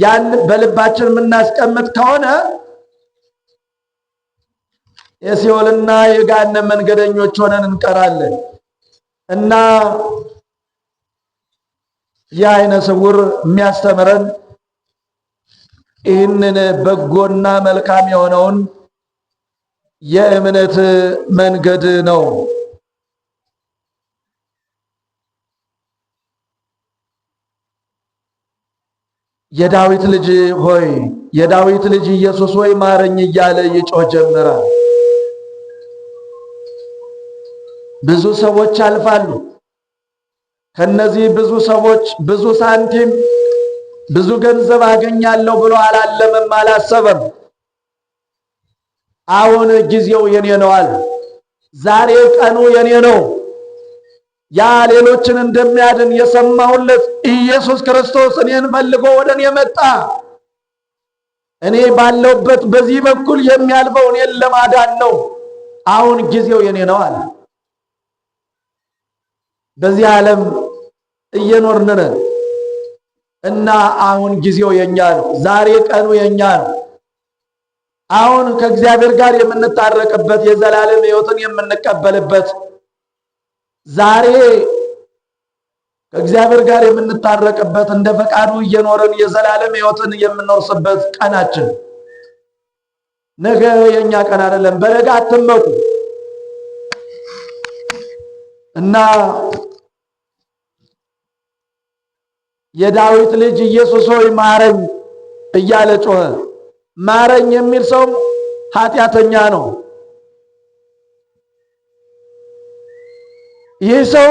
ያን በልባችን ምናስቀምጥ ከሆነ የሲኦልና የገሃነም መንገደኞች ሆነን እንቀራለን እና የዓይነ ስውር የሚያስተምረን ይህንን በጎና መልካም የሆነውን የእምነት መንገድ ነው። የዳዊት ልጅ ሆይ የዳዊት ልጅ ኢየሱስ ሆይ ማረኝ እያለ ይጮህ ጀመረ። ብዙ ሰዎች አልፋሉ። ከነዚህ ብዙ ሰዎች ብዙ ሳንቲም ብዙ ገንዘብ አገኛለሁ ብሎ አላለምም፣ አላሰበም። አሁን ጊዜው የኔ ነው አለ። ዛሬ ቀኑ የኔ ነው። ያ ሌሎችን እንደሚያድን የሰማሁለት ኢየሱስ ክርስቶስ እኔን ፈልጎ ወደ እኔ መጣ። እኔ ባለውበት በዚህ በኩል የሚያልፈው እኔን ለማዳን ነው። አሁን ጊዜው የኔ ነው አለ። በዚህ ዓለም እየኖርን ነን እና አሁን ጊዜው የኛ ነው። ዛሬ ቀኑ የኛ ነው። አሁን ከእግዚአብሔር ጋር የምንታረቅበት የዘላለም ሕይወትን የምንቀበልበት ዛሬ ከእግዚአብሔር ጋር የምንታረቅበት እንደ ፈቃዱ እየኖርን የዘላለም ሕይወትን የምንወርስበት ቀናችን። ነገ የኛ ቀን አይደለም። በነገ አትመኩ እና የዳዊት ልጅ ኢየሱስ ሆይ ማረኝ እያለ ጮኸ። ማረኝ የሚል ሰው ኃጢአተኛ ነው። ይህ ሰው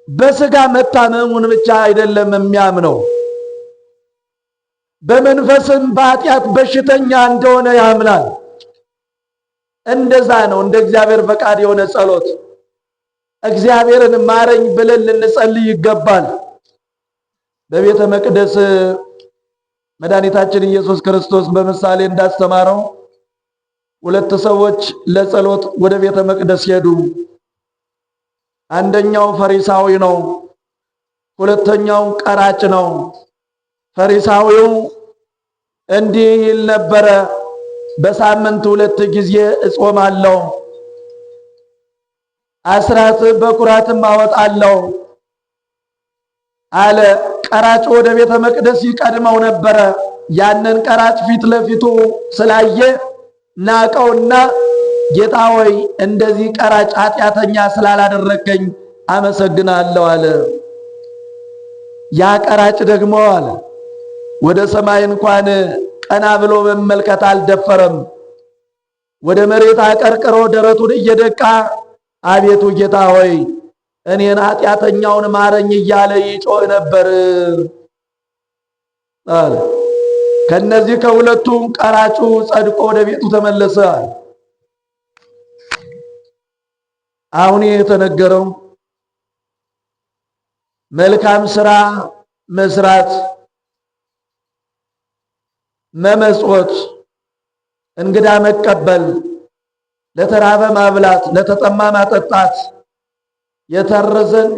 በስጋ መታመሙን ብቻ አይደለም የሚያምነው፣ በመንፈስም በኃጢአት በሽተኛ እንደሆነ ያምናል። እንደዛ ነው እንደ እግዚአብሔር ፈቃድ የሆነ ጸሎት። እግዚአብሔርን ማረኝ ብለን ልንጸልይ ይገባል። በቤተ መቅደስ መድኃኒታችን ኢየሱስ ክርስቶስ በምሳሌ እንዳስተማረው ሁለት ሰዎች ለጸሎት ወደ ቤተ መቅደስ ሄዱ። አንደኛው ፈሪሳዊ ነው፣ ሁለተኛው ቀራጭ ነው። ፈሪሳዊው እንዲህ ይል ነበረ፣ በሳምንት 2 ጊዜ እጾማለሁ፣ አስራት በኩራትም አወጣለሁ አለ። ቀራጭ ወደ ቤተ መቅደስ ይቀድመው ነበረ። ያንን ቀራጭ ፊት ለፊቱ ስላየ ናቀውና ጌታ ሆይ እንደዚህ ቀራጭ ኃጢአተኛ ስላላደረከኝ አመሰግናለሁ አለ። ያ ቀራጭ ደግሞ አለ ወደ ሰማይ እንኳን ቀና ብሎ መመልከት አልደፈረም። ወደ መሬት አቀርቅሮ ደረቱን እየደቃ አቤቱ ጌታ ሆይ እኔን ኃጢአተኛውን ማረኝ እያለ ይጮህ ነበር አለ። ከነዚህ ከሁለቱ ቀራጩ ጸድቆ ወደ ቤቱ ተመለሰ። አሁን የተነገረው መልካም ስራ መስራት፣ መመጽወት፣ እንግዳ መቀበል፣ ለተራበ ማብላት፣ ለተጠማ ማጠጣት፣ የተረዘን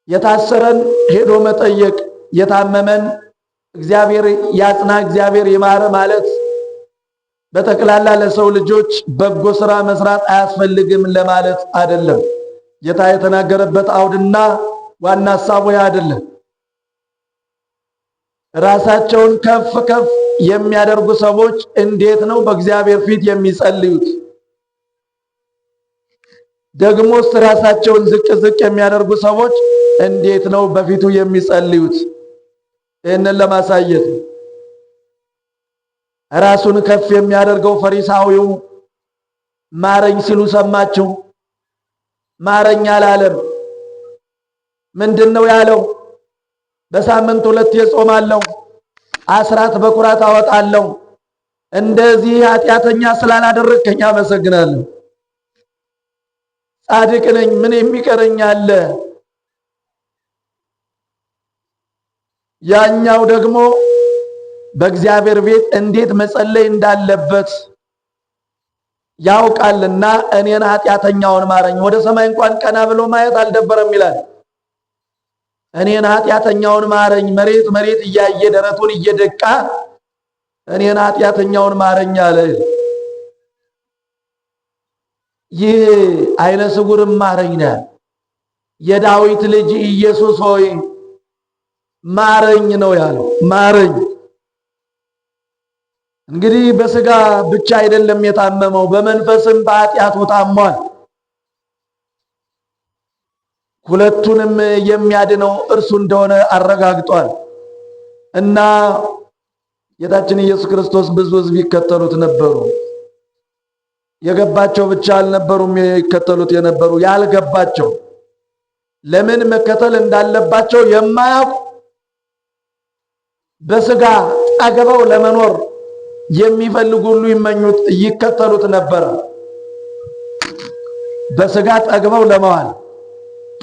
የታሰረን ሄዶ መጠየቅ፣ የታመመን እግዚአብሔር ያጽና እግዚአብሔር ይማረ ማለት በተክላላ ለሰው ልጆች በጎ ስራ መስራት አያስፈልግም ለማለት አይደለም። ጌታ የተናገረበት አውድና ዋና ሐሳቡ አይደለም። ራሳቸውን ከፍ ከፍ የሚያደርጉ ሰዎች እንዴት ነው በእግዚአብሔር ፊት የሚጸልዩት? ደግሞስ ራሳቸውን ዝቅ ዝቅ የሚያደርጉ ሰዎች እንዴት ነው በፊቱ የሚጸልዩት? ይህንን ለማሳየት ራሱን ከፍ የሚያደርገው ፈሪሳዊው ማረኝ ሲሉ ሰማችሁ። ማረኝ አላለም። ምንድነው ያለው? በሳምንት 2 እጾማለሁ፣ አስራት በኩራት አወጣለሁ፣ እንደዚህ ኃጢአተኛ ስላላደረከኝ አመሰግናለሁ። ጻድቅ ነኝ፣ ምን የሚቀረኝ አለ? ያኛው ደግሞ በእግዚአብሔር ቤት እንዴት መጸለይ እንዳለበት ያውቃልና እኔን ኃጢአተኛውን ማረኝ። ወደ ሰማይ እንኳን ቀና ብሎ ማየት አልደበረም ይላል። እኔን ኃጢአተኛውን ማረኝ፣ መሬት መሬት እያየ ደረቱን እየደቃ እኔን ኃጢአተኛውን ማረኝ አለ። ይህ አይነ ስውርም ማረኝ ነው። የዳዊት ልጅ ኢየሱስ ሆይ ማረኝ ነው ያለው። ማረኝ። እንግዲህ በስጋ ብቻ አይደለም የታመመው፣ በመንፈስም በኃጢአቱ ታሟል። ሁለቱንም የሚያድነው እርሱ እንደሆነ አረጋግጧል። እና ጌታችን ኢየሱስ ክርስቶስ ብዙ ሕዝብ ይከተሉት ነበሩ። የገባቸው ብቻ አልነበሩም ይከተሉት የነበሩ፣ ያልገባቸው ለምን መከተል እንዳለባቸው የማያውቁ በስጋ ጠግበው ለመኖር የሚፈልጉ ሁሉ ይመኙት ይከተሉት ነበር። በስጋ ጠግበው ለመዋል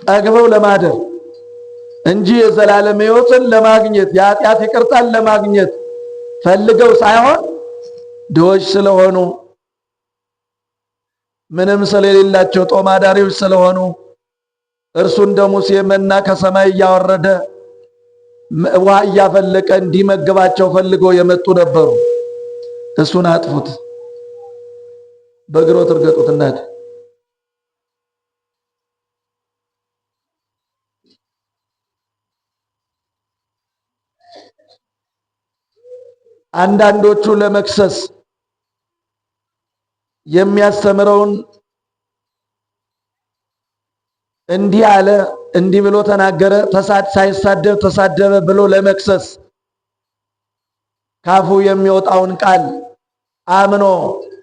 ጠግበው ለማደር እንጂ የዘላለም ሕይወትን ለማግኘት የኃጢአት ይቅርታን ለማግኘት ፈልገው ሳይሆን ድሆች ስለሆኑ ምንም ስለሌላቸው ጦም አዳሪዎች ስለሆኑ እርሱ እንደ ሙሴ መና ከሰማይ እያወረደ ውሃ እያፈለቀ እንዲመግባቸው ፈልገው የመጡ ነበሩ። እሱን አጥፉት፣ በእግሮት እርገጡትና አንዳንዶቹ ለመክሰስ የሚያስተምረውን እንዲህ አለ እንዲህ ብሎ ተናገረ ሳይሳደብ ተሳደበ ብሎ ለመክሰስ ካፉ የሚወጣውን ቃል አምኖ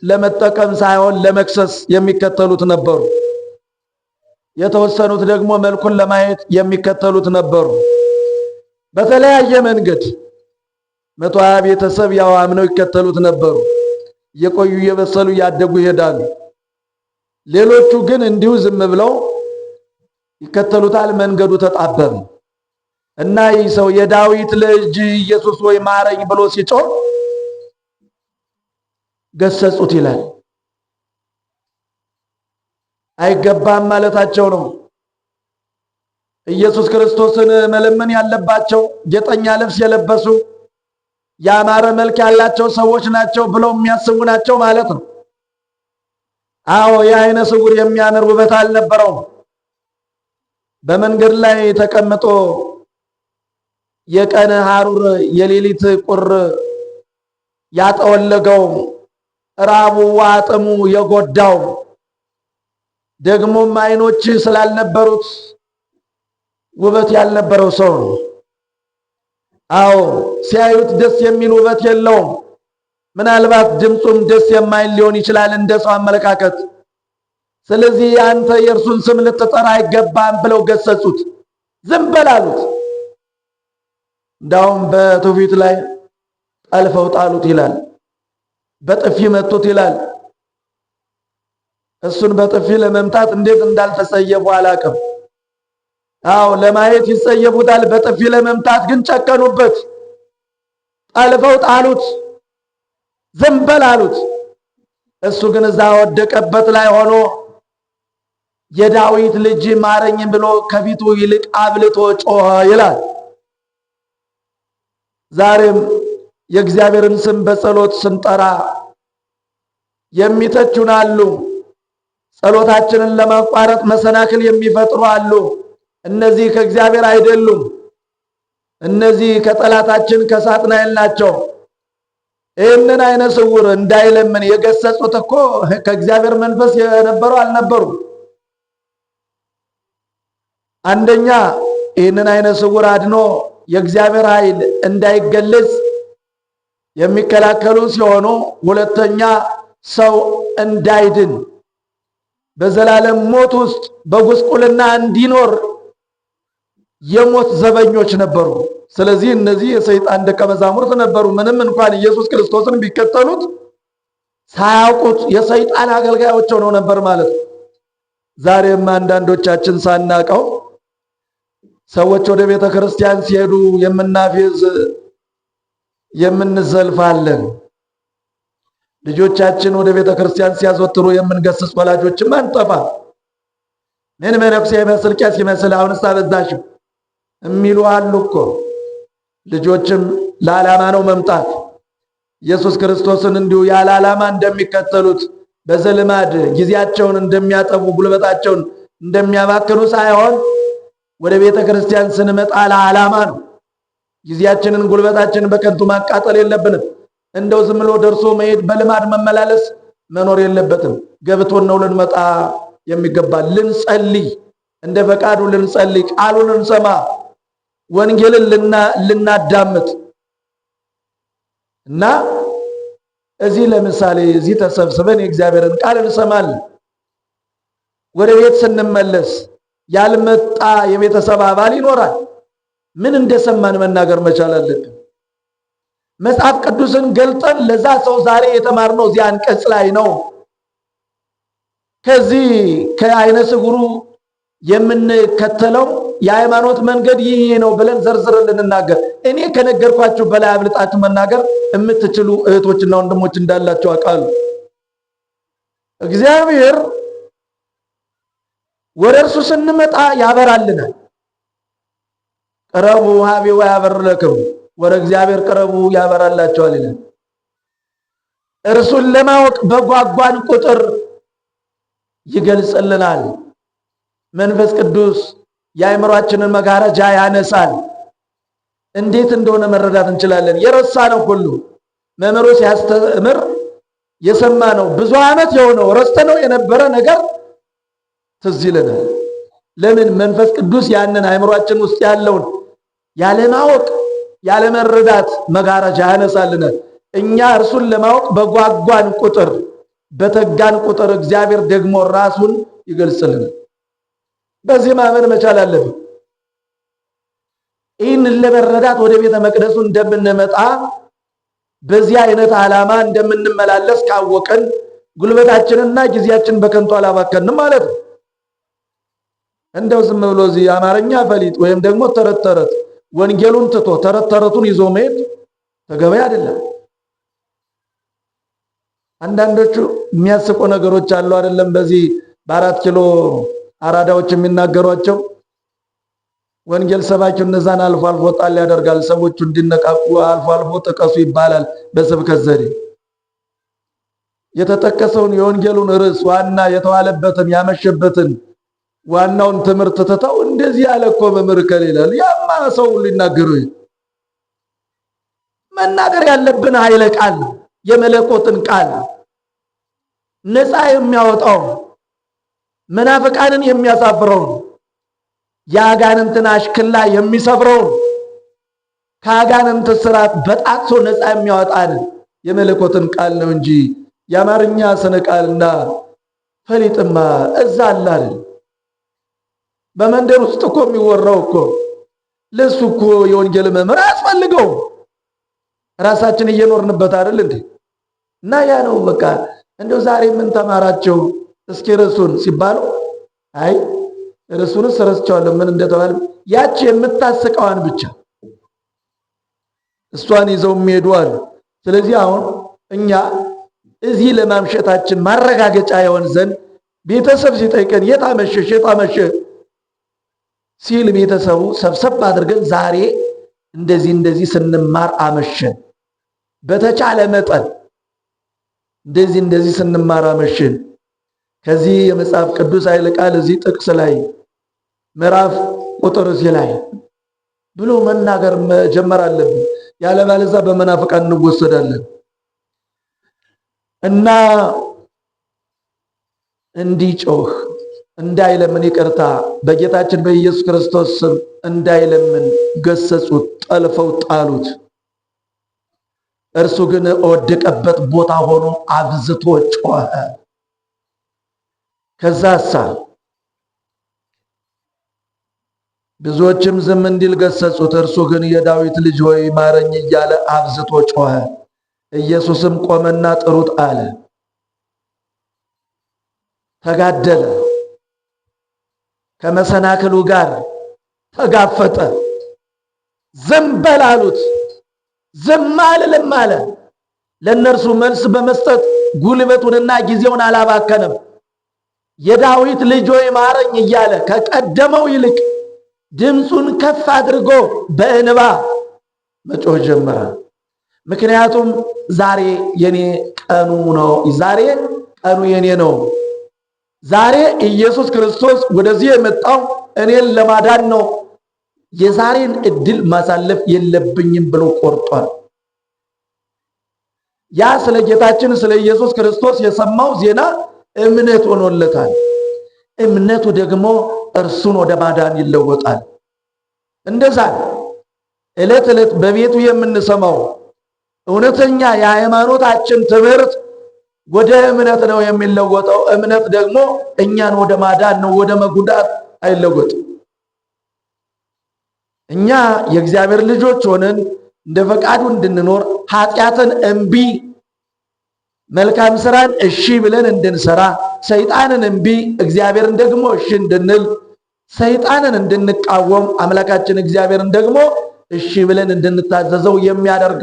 ለመጠቀም ሳይሆን ለመክሰስ የሚከተሉት ነበሩ። የተወሰኑት ደግሞ መልኩን ለማየት የሚከተሉት ነበሩ። በተለያየ መንገድ 120 ቤተሰብ ያው አምነው ይከተሉት ነበሩ። የቆዩ የበሰሉ ያደጉ ይሄዳሉ። ሌሎቹ ግን እንዲሁ ዝም ብለው ይከተሉታል። መንገዱ ተጣበበ። እና ይህ ሰው የዳዊት ልጅ ኢየሱስ ሆይ ማረኝ ብሎ ሲጮህ ገሰጹት ይላል። አይገባም ማለታቸው ነው። ኢየሱስ ክርስቶስን መለመን ያለባቸው ጌጠኛ ልብስ የለበሱ ያማረ መልክ ያላቸው ሰዎች ናቸው ብለው የሚያስቡ ናቸው ማለት ነው። አዎ የዓይነ ስውር የሚያምር ውበት አልነበረውም። በመንገድ ላይ ተቀምጦ የቀን ሐሩር የሌሊት ቁር ያጠወለገው ራቡ ዋጥሙ የጎዳው ደግሞም ዓይኖች ስላልነበሩት ውበት ያልነበረው ሰው ነው። አዎ ሲያዩት ደስ የሚል ውበት የለውም። ምናልባት ድምፁም ደስ የማይል ሊሆን ይችላል እንደ ሰው አመለካከት። ስለዚህ አንተ የእርሱን ስም ልትጠራ አይገባም ብለው ገሰጹት። ዝም በል አሉት። እንዳውም በትውፊት ላይ ጠልፈው ጣሉት ይላል። በጥፊ መቱት ይላል። እሱን በጥፊ ለመምታት እንዴት እንዳልተጸየፉ አላቅም። አዎ ለማየት ይጸየፉታል፣ በጥፊ ለመምታት ግን ጨከኑበት። ጠልፈው ጣሉት። ዝም በል አሉት። እሱ ግን እዛ ወደቀበት ላይ ሆኖ የዳዊት ልጅ ማረኝ ብሎ ከፊቱ ይልቅ አብልቶ ጮኸ ይላል። ዛሬም የእግዚአብሔርን ስም በጸሎት ስንጠራ የሚተቹን አሉ። ጸሎታችንን ለማቋረጥ መሰናክል የሚፈጥሩ አሉ። እነዚህ ከእግዚአብሔር አይደሉም። እነዚህ ከጠላታችን ከሳጥናኤል ናቸው። ይህንን ዓይነ ስውር እንዳይለምን የገሰጹት እኮ ከእግዚአብሔር መንፈስ የነበሩ አልነበሩም። አንደኛ ይህንን ዓይነ ስውር አድኖ የእግዚአብሔር ኃይል እንዳይገለጽ የሚከላከሉ ሲሆኑ፣ ሁለተኛ ሰው እንዳይድን በዘላለም ሞት ውስጥ በጉስቁልና እንዲኖር የሞት ዘበኞች ነበሩ። ስለዚህ እነዚህ የሰይጣን ደቀ መዛሙርት ነበሩ። ምንም እንኳን ኢየሱስ ክርስቶስን ቢከተሉት ሳያውቁት የሰይጣን አገልጋዮች ሆነው ነበር ማለት ነው። ዛሬም አንዳንዶቻችን ሳናቀው ሰዎች ወደ ቤተ ክርስቲያን ሲሄዱ የምናፌዝ የምንዘልፋለን። ልጆቻችን ወደ ቤተ ክርስቲያን ሲያዘወትሩ የምንገስጽ ወላጆችም አንጠፋ። ምን መነኩሴ ይመስል ቄስ ይመስል አሁንስ አበዛሽው የሚሉ አሉ እኮ። ልጆችም ለዓላማ ነው መምጣት። ኢየሱስ ክርስቶስን እንዲሁ ያለ ዓላማ እንደሚከተሉት በዘልማድ ጊዜያቸውን እንደሚያጠፉ ጉልበታቸውን እንደሚያባክኑ ሳይሆን ወደ ቤተ ክርስቲያን ስንመጣ ለዓላማ ነው። ጊዜያችንን ጉልበታችንን በከንቱ ማቃጠል የለብንም። እንደው ዝም ብሎ ደርሶ መሄድ በልማድ መመላለስ መኖር የለበትም። ገብቶን ነው ልንመጣ የሚገባ። ልንጸልይ፣ እንደ ፈቃዱ ልንጸልይ፣ ቃሉን ልንሰማ፣ ወንጌልን ልናዳምጥ እና እዚህ ለምሳሌ እዚህ ተሰብስበን የእግዚአብሔርን ቃል እንሰማለን። ወደ ቤት ስንመለስ ያልመጣ የቤተሰብ አባል ይኖራል። ምን እንደሰማን መናገር መቻል አለብን። መጽሐፍ ቅዱስን ገልጠን ለዛ ሰው ዛሬ የተማርነው እዚህ አንቀጽ ላይ ነው። ከዚህ ከዓይነ ስውሩ የምንከተለው የሃይማኖት መንገድ ይህ ነው ብለን ዘርዝረን ልንናገር፣ እኔ ከነገርኳችሁ በላይ አብልጣችሁ መናገር የምትችሉ እህቶችና ወንድሞች እንዳላችሁ አውቃለሁ። እግዚአብሔር ወደ እርሱ ስንመጣ ያበራልናል። ቅረቡ ሀቤ ወያበርለክሙ፣ ወደ እግዚአብሔር ቅረቡ ያበራላችኋል ይላል። እርሱን ለማወቅ በጓጓን ቁጥር ይገልጽልናል። መንፈስ ቅዱስ የአእምሯችንን መጋረጃ ያነሳል። እንዴት እንደሆነ መረዳት እንችላለን። የረሳነው ሁሉ መምህሩ ሲያስተምር የሰማነው ብዙ ዓመት የሆነው ረስተነው የነበረ ነገር ትዝ ይለናል። ለምን? መንፈስ ቅዱስ ያንን አእምሯችን ውስጥ ያለውን ያለማወቅ ያለመረዳት መጋረጃ ያነሳልናል። እኛ እርሱን ለማወቅ በጓጓን ቁጥር በተጋን ቁጥር እግዚአብሔር ደግሞ ራሱን ይገልጽልናል። በዚህ ማመን መቻል አለብን። ይህንን ለመረዳት ወደ ቤተ መቅደሱ እንደምንመጣ በዚህ አይነት ዓላማ እንደምንመላለስ ካወቀን ጉልበታችንና ጊዜያችን በከንቱ አላባከንም ማለት ነው። እንደው ዝም ብሎ እዚህ አማርኛ ፈሊጥ ወይም ደግሞ ተረት ተረት ወንጌሉን ትቶ ተረት ተረቱን ይዞ መሄድ ተገቢ አይደለም። አንዳንዶቹ የሚያስቁ ነገሮች አሉ አይደለም? በዚህ በ4 ኪሎ አራዳዎች የሚናገሯቸው ወንጌል ሰባኪው እነዛን አልፎ አልፎ ጣል ያደርጋል። ሰዎቹ እንዲነቃቁ አልፎ አልፎ ጥቀሱ ይባላል በስብከት ዘዴ። የተጠቀሰውን የወንጌሉን ርዕስ ዋና የተዋለበትን ያመሸበትን ዋናውን ትምህርት ትተው እንደዚህ ያለ እኮ መምህር ይላል። ያማ ሰው ሁሉ ይናገሩ። መናገር ያለብን ኃይለ ቃል የመለኮትን ቃል ነፃ የሚያወጣው መናፍቃንን የሚያሳፍረው የአጋንንትን አሽክላ የሚሰብረው ከአጋንንት ስራት በጣጥሶ ነፃ የሚያወጣን የመለኮትን ቃል ነው እንጂ የአማርኛ ስነ ቃልና ፈሊጥማ እዛ አላል። በመንደር ውስጥ እኮ የሚወራው እኮ ለሱ እኮ የወንጌል መምህር አያስፈልገው። ራሳችን እየኖርንበት አይደል እንዴ? እና ያ ነው በቃ። እንደው ዛሬ ምን ተማራቸው እስኪ ርዕሱን ሲባሉ አይ ርዕሱንስ ረስቸዋለሁ ምን እንደተባለ ያቺ የምታስቀዋን ብቻ እሷን ይዘው የሚሄዱ አሉ። ስለዚህ አሁን እኛ እዚህ ለማምሸታችን ማረጋገጫ የሆን ዘንድ ቤተሰብ ሲጠይቀን የታመሸሽ ሲል ቤተሰቡ ሰብሰብ አድርገን ዛሬ እንደዚህ ስንማር አመሸን፣ በተቻለ መጠን እንደዚህ ስንማር አመሸን። ከዚህ የመጽሐፍ ቅዱስ ኃይለ ቃል እዚህ ጥቅስ ላይ ምዕራፍ ቁጥር እዚህ ላይ ብሎ መናገር መጀመር አለብን። ያለበለዚያ በመናፍቃን እንወሰዳለን። እና እንዲጮህ እንዳይለምን ይቅርታ በጌታችን በኢየሱስ ክርስቶስ ስም እንዳይለምን ገሰጹት፣ ጠልፈው ጣሉት። እርሱ ግን ወደቀበት ቦታ ሆኖ አብዝቶ ጮኸ። ከዛሳ ብዙዎችም ዝም እንዲል ገሰጹት። እርሱ ግን የዳዊት ልጅ ሆይ ማረኝ እያለ አብዝቶ ጮኸ። ኢየሱስም ቆመና ጥሩት አለ። ተጋደለ፣ ከመሰናክሉ ጋር ተጋፈጠ። ዝም በል አሉት። ዝም አልልም አለ። ለእነርሱ መልስ በመስጠት ጉልበቱንና ጊዜውን አላባከነም። የዳዊት ልጅ ሆይ ማረኝ እያለ ከቀደመው ይልቅ ድምፁን ከፍ አድርጎ በእንባ መጮህ ጀመረ። ምክንያቱም ዛሬ የኔ ቀኑ ነው። ዛሬ ቀኑ የኔ ነው። ዛሬ ኢየሱስ ክርስቶስ ወደዚህ የመጣው እኔን ለማዳን ነው። የዛሬን እድል ማሳለፍ የለብኝም ብሎ ቆርጧል። ያ ስለ ጌታችን ስለ ኢየሱስ ክርስቶስ የሰማው ዜና እምነት ሆኖለታል። እምነቱ ደግሞ እርሱን ወደ ማዳን ይለወጣል። እንደዛ ዕለት ዕለት በቤቱ የምንሰማው እውነተኛ የሃይማኖታችን ትምህርት ወደ እምነት ነው የሚለወጠው። እምነት ደግሞ እኛን ወደ ማዳን ነው፣ ወደ መጉዳት አይለወጥም። እኛ የእግዚአብሔር ልጆች ሆነን እንደ ፈቃዱ እንድንኖር ኃጢአትን እምቢ መልካም ስራን እሺ ብለን እንድንሰራ፣ ሰይጣንን እምቢ እግዚአብሔርን ደግሞ እሺ እንድንል፣ ሰይጣንን እንድንቃወም አምላካችን እግዚአብሔርን ደግሞ እሺ ብለን እንድንታዘዘው የሚያደርግ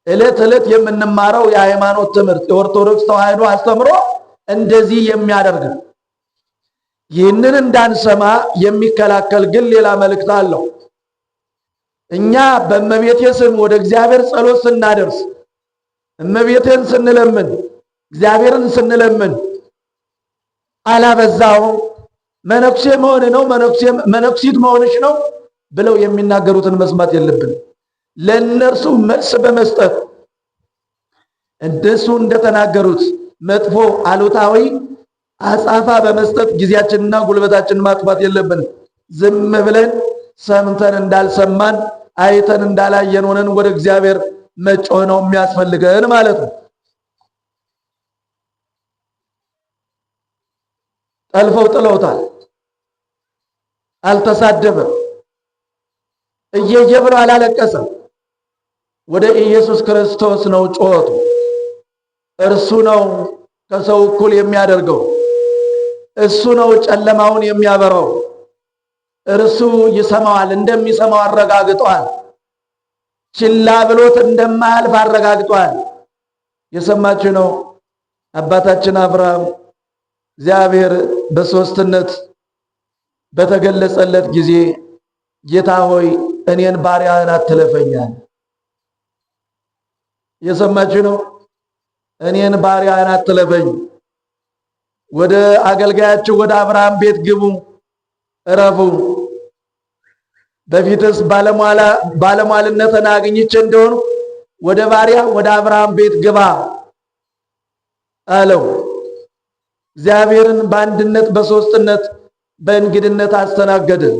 ዕለት ዕለት የምንማረው የሃይማኖት ትምህርት የኦርቶዶክስ ተዋሕዶ አስተምሮ እንደዚህ የሚያደርግ። ይህንን እንዳንሰማ የሚከላከል ግን ሌላ መልእክት አለው። እኛ በእመቤቴ ስም ወደ እግዚአብሔር ጸሎት ስናደርስ፣ እመቤቴን ስንለምን፣ እግዚአብሔርን ስንለምን አላበዛውም መነኩሴ መሆን ነው መነኩሲት መሆንሽ ነው ብለው የሚናገሩትን መስማት የለብን። ለእነርሱ መልስ በመስጠት እንደሱ እንደተናገሩት መጥፎ አሉታዊ አጻፋ በመስጠት ጊዜያችንና ጉልበታችንን ማጥፋት የለብን። ዝም ብለን ሰምተን እንዳልሰማን አይተን እንዳላየን ሆነን ወደ እግዚአብሔር መጮህ ነው የሚያስፈልገን ማለት ነው። ጠልፈው ጥለውታል። አልተሳደበም፣ እየየ ብሎ አላለቀሰም። ወደ ኢየሱስ ክርስቶስ ነው ጮኸቱ። እርሱ ነው ከሰው እኩል የሚያደርገው፣ እሱ ነው ጨለማውን የሚያበራው፣ እርሱ ይሰማዋል፣ እንደሚሰማው አረጋግጧል። ችላ ብሎት እንደማያልፍ አረጋግጧል። የሰማችሁ ነው። አባታችን አብርሃም እግዚአብሔር በሶስትነት በተገለጸለት ጊዜ ጌታ ሆይ እኔን ባሪያህን አትለፈኛል። የሰማችሁ ነው። እኔን ባሪያህን አትለፈኝ፣ ወደ አገልጋያችሁ ወደ አብርሃም ቤት ግቡ፣ እረፉ። በፊትስ ባለሟልነትን አግኝቼ እንደሆኑ ወደ ባሪያ ወደ አብርሃም ቤት ግባ አለው። እግዚአብሔርን በአንድነት በሶስትነት በእንግድነት አስተናገድን።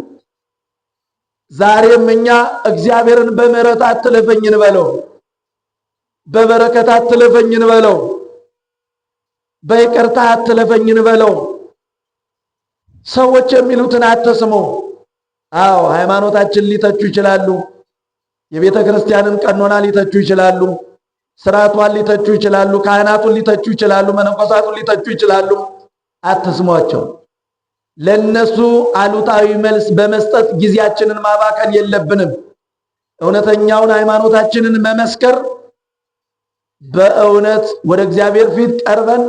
ዛሬም እኛ እግዚአብሔርን በምህረት አትለፈኝ እንበለው፣ በበረከት አትለፈኝ እንበለው፣ በይቅርታ አትለፈኝ እንበለው። ሰዎች የሚሉትን አትስሙ። አዎ ሃይማኖታችን ሊተቹ ይችላሉ። የቤተ ክርስቲያንን ቀኖና ሊተቹ ይችላሉ። ስርዓቷን ሊተቹ ይችላሉ። ካህናቱን ሊተቹ ይችላሉ። መነኮሳቱን ሊተቹ ይችላሉ። አትስሟቸው። ለነሱ አሉታዊ መልስ በመስጠት ጊዜያችንን ማባከን የለብንም። እውነተኛውን ሃይማኖታችንን መመስከር፣ በእውነት ወደ እግዚአብሔር ፊት ቀርበን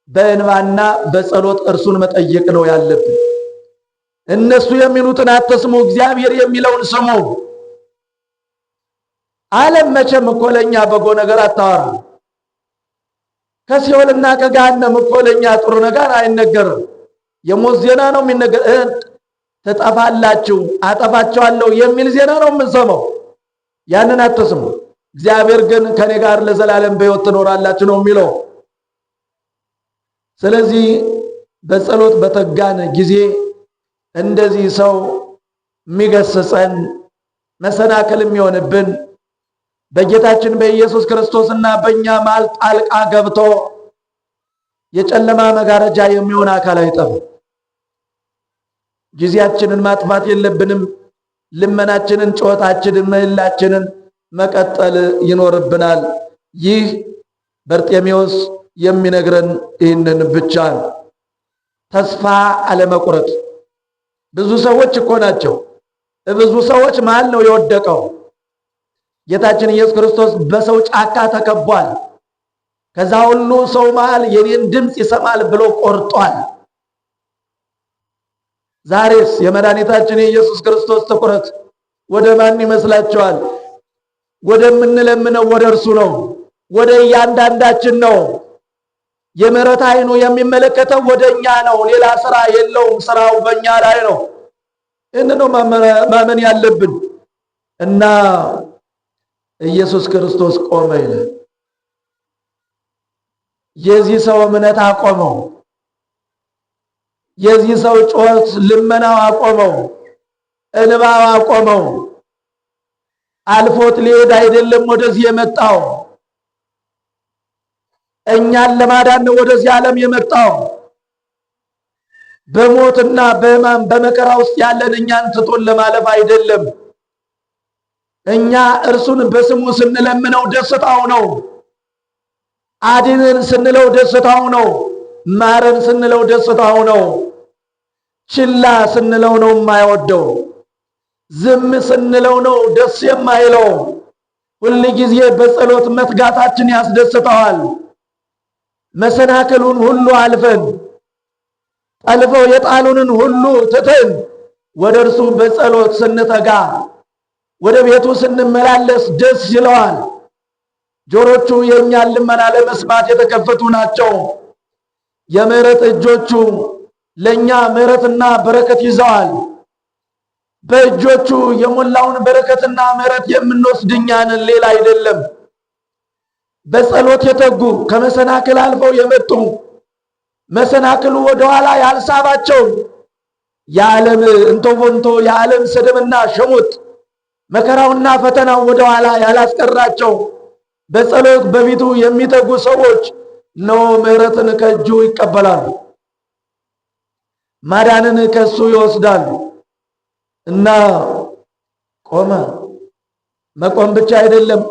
በእንባና በጸሎት እርሱን መጠየቅ ነው ያለብን። እነሱ የሚሉትን አትስሙ፣ እግዚአብሔር የሚለውን ስሙ። ዓለም መቼም እኮ ለኛ በጎ ነገር አታወራ። ከሲኦልና ከገሃነም እኮ ለኛ ጥሩ ነገር አይነገርም። የሞት ዜና ነው የሚነገር። ትጠፋላችሁ፣ አጠፋችኋለሁ የሚል ዜና ነው የምንሰማው። ያንን አትስሙ። እግዚአብሔር ግን ከኔ ጋር ለዘላለም በሕይወት ትኖራላችሁ ነው የሚለው። ስለዚህ በጸሎት በተጋነ ጊዜ እንደዚህ ሰው የሚገስጸን መሰናክል የሚሆንብን በጌታችን በኢየሱስ ክርስቶስና በእኛ መሃል ጣልቃ ገብቶ የጨለማ መጋረጃ የሚሆን አካል አይጠፋም። ጊዜያችንን ማጥፋት የለብንም። ልመናችንን፣ ጩኸታችንን፣ ምህላችንን መቀጠል ይኖርብናል። ይህ በርጤሜዎስ የሚነግረን ይህንን ብቻ ነው። ተስፋ አለመቁረጥ። ብዙ ሰዎች እኮ ናቸው። ብዙ ሰዎች መሃል ነው የወደቀው። ጌታችን ኢየሱስ ክርስቶስ በሰው ጫካ ተከቧል። ከዛ ሁሉ ሰው መሃል የኔን ድምፅ ይሰማል ብሎ ቆርጧል። ዛሬስ የመድኃኒታችን የኢየሱስ ክርስቶስ ትኩረት ወደ ማን ይመስላችኋል? ወደምንለምነው ወደ እርሱ ነው፣ ወደ እያንዳንዳችን ነው። የምሕረት ዓይኑ የሚመለከተው ወደ እኛ ነው። ሌላ ስራ የለውም። ስራው በእኛ ላይ ነው። ይህን ነው ማመን ያለብን እና ኢየሱስ ክርስቶስ ቆመ ይላል። የዚህ ሰው እምነት አቆመው። የዚህ ሰው ጩኸት ልመናው አቆመው፣ እንባው አቆመው። አልፎት ሊሄድ አይደለም ወደዚህ የመጣው፣ እኛን ለማዳን ነው ወደዚህ ዓለም የመጣው። በሞትና በሕማም በመከራ ውስጥ ያለን እኛን ትቶን ለማለፍ አይደለም። እኛ እርሱን በስሙ ስንለምነው ደስታው ነው። አድነን ስንለው ደስታው ነው። ማረን ስንለው ደስታው ነው። ችላ ስንለው ነው የማይወደው። ዝም ስንለው ነው ደስ የማይለው። ሁል ጊዜ በጸሎት መትጋታችን ያስደስተዋል። መሰናክሉን ሁሉ አልፈን ጠልፈው የጣሉንን ሁሉ ትተን ወደ እርሱ በጸሎት ስንተጋ ወደ ቤቱ ስንመላለስ ደስ ይለዋል። ጆሮቹ የእኛን ልመና ለመስማት የተከፈቱ ናቸው። የምሕረት እጆቹ ለእኛ ምሕረትና በረከት ይዘዋል። በእጆቹ የሞላውን በረከትና ምሕረት የምንወስድ እኛ ነን፣ ሌላ አይደለም። በጸሎት የተጉ ከመሰናክል አልፈው የመጡ መሰናክሉ ወደኋላ ያልሳባቸው የዓለም እንቶፎንቶ የዓለም ስድብና ሸሙጥ መከራውና ፈተናው ወደኋላ ያላስቀራቸው በጸሎት በፊቱ የሚተጉ ሰዎች ነው ምሕረትን ከእጁ ይቀበላሉ፣ ማዳንን ከሱ ይወስዳሉ። እና ቆመ። መቆም ብቻ አይደለም፣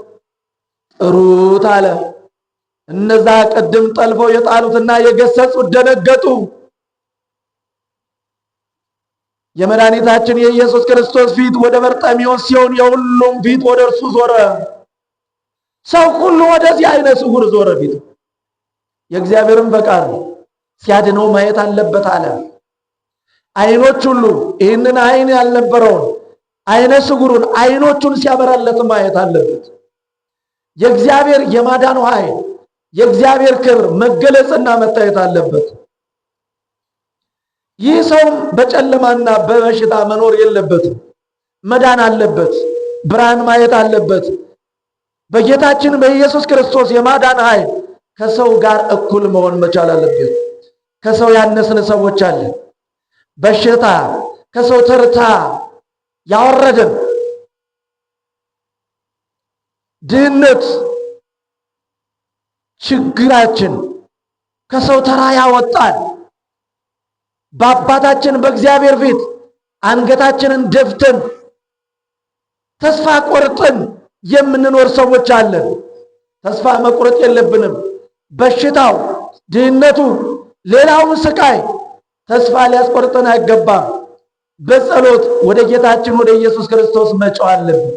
ጥሩት አለ። እነዛ ቅድም ጠልፈው የጣሉትና የገሰጹት ደነገጡ። የመድኃኒታችን የኢየሱስ ክርስቶስ ፊት ወደ በርጤሜዎስ ሲሆን የሁሉም ፊት ወደ እርሱ ዞረ። ሰው ሁሉ ወደዚህ ዓይነ ስውር ዞረ ፊቱ። የእግዚአብሔርን ፈቃድ ነው። ሲያድነው ማየት አለበት አለ። ዓይኖች ሁሉ ይህንን ዓይን ያልነበረውን ዓይነ ስውሩን ዓይኖቹን ሲያበራለት ማየት አለበት። የእግዚአብሔር የማዳኑ ኃይል የእግዚአብሔር ክብር መገለጽና መታየት አለበት። ይህ ሰውም በጨለማና በበሽታ መኖር የለበትም። መዳን አለበት። ብርሃን ማየት አለበት። በጌታችን በኢየሱስ ክርስቶስ የማዳን ኃይል ከሰው ጋር እኩል መሆን መቻል አለበት። ከሰው ያነስን ሰዎች አለን። በሽታ ከሰው ተርታ ያወረደን፣ ድህነት ችግራችን ከሰው ተራ ያወጣን፣ በአባታችን በእግዚአብሔር ፊት አንገታችንን ደፍተን ተስፋ ቆርጠን የምንኖር ሰዎች አለን። ተስፋ መቁረጥ የለብንም። በሽታው፣ ድህነቱ፣ ሌላውን ስቃይ ተስፋ ሊያስቆርጠን አይገባም። በጸሎት ወደ ጌታችን ወደ ኢየሱስ ክርስቶስ መጫው አለብን።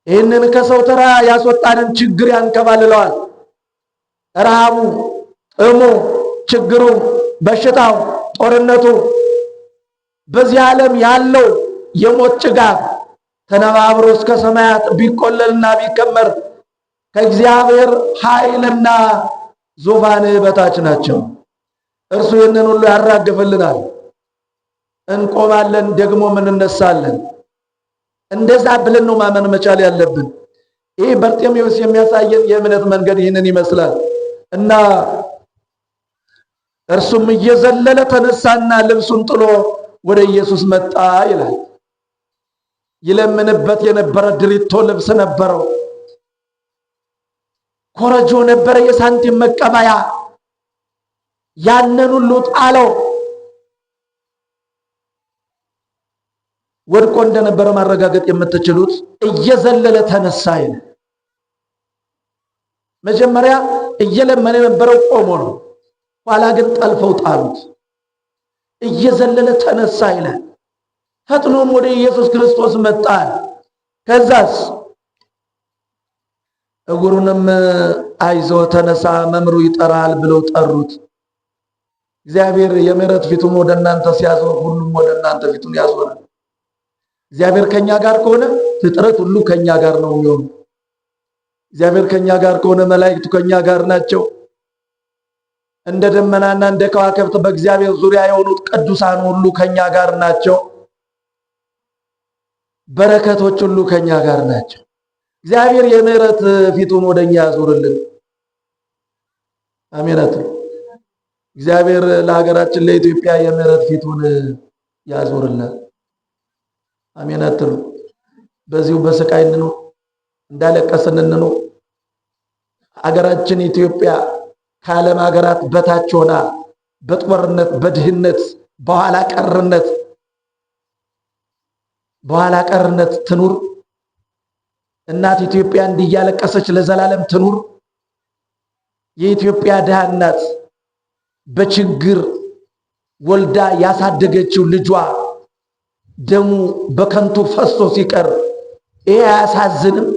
ይህንን ከሰው ተራ ያስወጣንን ችግር ያንከባልለዋል። ረሃቡ፣ ጥሙ፣ ችግሩ፣ በሽታው፣ ጦርነቱ፣ በዚህ ዓለም ያለው የሞት ጭጋግ ተነባብሮ እስከ ሰማያት ቢቆለልና ቢከመር ከእግዚአብሔር ኃይልና ዙፋን በታች ናቸው። እርሱ ይህንን ሁሉ ያራግፍልናል። እንቆማለን፣ ደግሞ ምን እንነሳለን። እንደዛ ብለን ነው ማመን መቻል ያለብን። ይህ በርጤሜዎስ የሚያሳየን የእምነት መንገድ ይህንን ይመስላል እና እርሱም እየዘለለ ተነሳና ልብሱን ጥሎ ወደ ኢየሱስ መጣ ይላል። ይለምንበት የነበረ ድሪቶ ልብስ ነበረው። ኮረጆ ነበረ፣ የሳንቲም መቀበያ። ያንን ሁሉ ጣለው። ወድቆ እንደነበረ ማረጋገጥ የምትችሉት እየዘለለ ተነሳ ይላል። መጀመሪያ እየለመነ የነበረው ቆሞ ነው። ኋላ ግን ጠልፈው ጣሉት። እየዘለለ ተነሳ ይላል። ፈጥኖም ወደ ኢየሱስ ክርስቶስ መጣ። ከዛስ እግሩንም አይዞ ተነሳ፣ መምሩ ይጠራል ብለው ጠሩት። እግዚአብሔር የምሕረት ፊቱን ወደ እናንተ ሲያዞር ሁሉም ወደ እናንተ ፊቱን ያዞራል። እግዚአብሔር ከኛ ጋር ከሆነ ፍጥረት ሁሉ ከኛ ጋር ነው የሚሆነው። እግዚአብሔር ከኛ ጋር ከሆነ መላእክቱ ከኛ ጋር ናቸው። እንደ ደመናና እንደ ከዋክብት በእግዚአብሔር ዙሪያ የሆኑት ቅዱሳን ሁሉ ከኛ ጋር ናቸው። በረከቶች ሁሉ ከኛ ጋር ናቸው። እግዚአብሔር የምሕረት ፊቱን ወደኛ ያዞርልን። አሜን። እግዚአብሔር ለሀገራችን ለኢትዮጵያ የምሕረት ፊቱን ያዞርልን። አሜን። በዚሁ በስቃይ እንኑር፣ እንዳለቀስን እንኑር። ሀገራችን ኢትዮጵያ ከዓለም ሀገራት በታች ሆና በጦርነት፣ በድህነት፣ በኋላ ቀርነት ትኑር። እናት ኢትዮጵያ እንዲህ እያለቀሰች ለዘላለም ትኑር። የኢትዮጵያ ድሃ እናት በችግር ወልዳ ያሳደገችው ልጇ ደሙ በከንቱ ፈሶ ሲቀር ይሄ አያሳዝንም?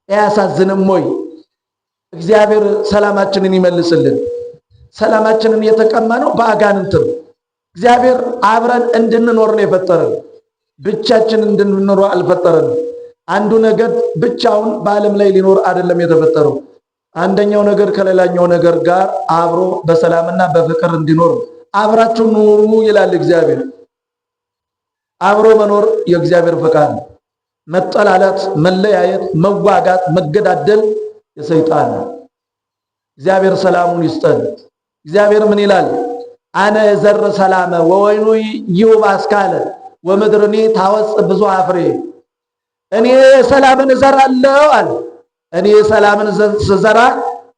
አያሳዝንም ወይ? እግዚአብሔር ሰላማችንን ይመልስልን። ሰላማችንን የተቀማ ነው በአጋንንት ነው። እግዚአብሔር አብረን እንድንኖር ነው የፈጠረን። ብቻችን እንድንኖር አልፈጠረን። አንዱ ነገድ ብቻውን በዓለም ላይ ሊኖር አይደለም የተፈጠረው። አንደኛው ነገር ከሌላኛው ነገር ጋር አብሮ በሰላምና በፍቅር እንዲኖር አብራችሁ ኑሩ ይላል እግዚአብሔር። አብሮ መኖር የእግዚአብሔር ፈቃድ ነው። መጠላላት፣ መለያየት፣ መዋጋት፣ መገዳደል የሰይጣን ነው። እግዚአብሔር ሰላሙን ይስጠን። እግዚአብሔር ምን ይላል? አነ ዘር ሰላመ ወወይኑ ይውብ አስካለ ወምድርኒ ታወፅ ብዙ ፍሬ። እኔ ሰላምን እዘራለሁ አለ። እኔ ሰላምን ስዘራ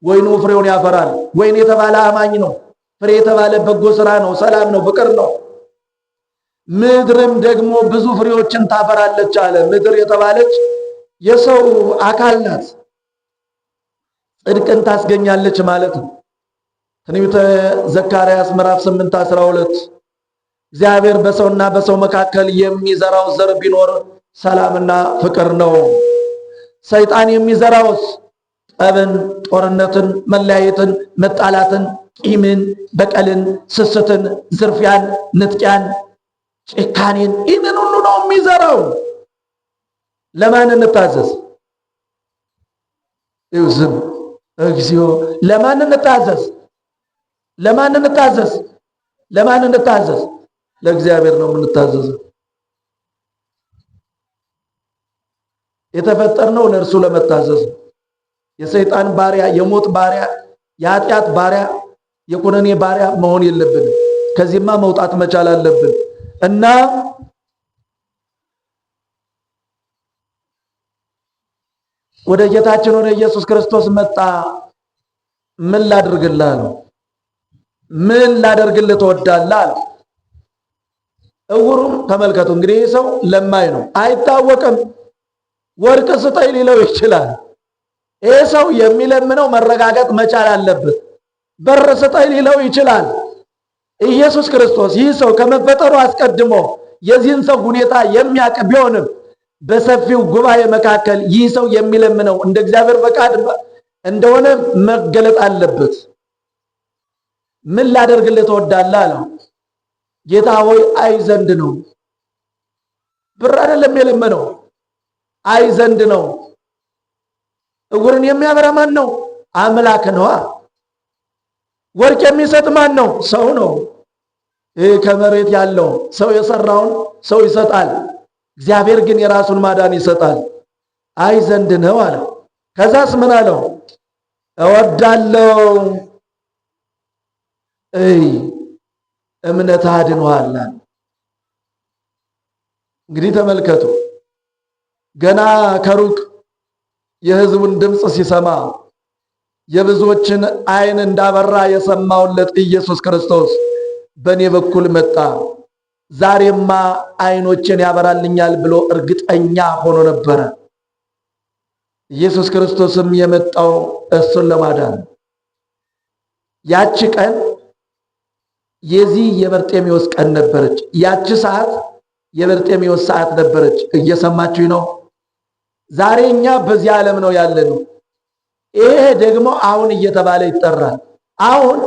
ወይኑ ፍሬውን ያፈራል። ወይን የተባለ አማኝ ነው። ፍሬ የተባለ በጎ ስራ ነው፣ ሰላም ነው፣ ፍቅር ነው። ምድርም ደግሞ ብዙ ፍሬዎችን ታፈራለች አለ። ምድር የተባለች የሰው አካል ናት። ጽድቅን ታስገኛለች ማለት ነው። ትንቢተ ዘካርያስ ምዕራፍ 8:12 እግዚአብሔር በሰውና በሰው መካከል የሚዘራው ዘር ቢኖር ሰላምና ፍቅር ነው። ሰይጣን የሚዘራውስ ጠብን፣ ጦርነትን፣ መለያየትን፣ መጣላትን፣ ቂምን፣ በቀልን፣ ስስትን፣ ዝርፊያን፣ ንጥቂያን፣ ጭካኔን ይህንን ሁሉ ነው የሚዘራው። ለማን እንታዘዝ? ዝም እግዚኦ። ለማን እንታዘዝ? ለማን እንታዘዝ? ለማን እንታዘዝ? ለእግዚአብሔር ነው የምንታዘዘው። የተፈጠርነው ለእርሱ ለመታዘዝ ነው። የሰይጣን ባሪያ፣ የሞት ባሪያ፣ የኃጢአት ባሪያ፣ የኩነኔ ባሪያ መሆን የለብንም። ከዚህማ መውጣት መቻል አለብን እና ወደ ጌታችን ወደ ኢየሱስ ክርስቶስ መጣ። ምን ላድርግልህ አለው። ምን ላደርግልህ ትወዳለህ አለው። እውሩም ተመልከቱ እንግዲህ ሰው ለማኝ ነው፣ አይታወቅም። ወርቅ ስጠኝ ሊለው ይችላል። ይሄ ሰው የሚለምነው መረጋጋት መቻል አለበት። በር ስጠኝ ሊለው ይችላል። ኢየሱስ ክርስቶስ ይህ ሰው ከመፈጠሩ አስቀድሞ የዚህን ሰው ሁኔታ የሚያውቅ ቢሆንም በሰፊው ጉባኤ መካከል ይህ ሰው የሚለምነው እንደ እግዚአብሔር ፈቃድ እንደሆነ መገለጥ አለበት። ምን ላደርግልህ ትወዳለህ አለው። ጌታ ሆይ አይ ዘንድ ነው። ብር አይደለም የለመነው፣ አይ ዘንድ ነው። እውርን የሚያበራ ማን ነው? አምላክ ነዋ። ወርቅ የሚሰጥ ማን ነው? ሰው ነው። ይህ ከመሬት ያለው ሰው የሰራውን ሰው ይሰጣል። እግዚአብሔር ግን የራሱን ማዳን ይሰጣል። አይ ዘንድ ነው አለው። ከዛስ ምን አለው? እወዳለሁ፣ እምነት አድኖሃል። እንግዲህ ተመልከቱ፣ ገና ከሩቅ የሕዝቡን ድምፅ ሲሰማ የብዙዎችን ዓይን እንዳበራ የሰማውለት ኢየሱስ ክርስቶስ በእኔ በኩል መጣ፣ ዛሬማ ዓይኖችን ያበራልኛል ብሎ እርግጠኛ ሆኖ ነበረ። ኢየሱስ ክርስቶስም የመጣው እሱን ለማዳን። ያቺ ቀን የዚህ የበርጤሜዎስ ቀን ነበረች። ያቺ ሰዓት የበርጤሜዎስ ሰዓት ነበረች። እየሰማችሁ ነው? ዛሬ እኛ በዚህ ዓለም ነው ያለነው። ይሄ ደግሞ አሁን እየተባለ ይጠራል። አሁን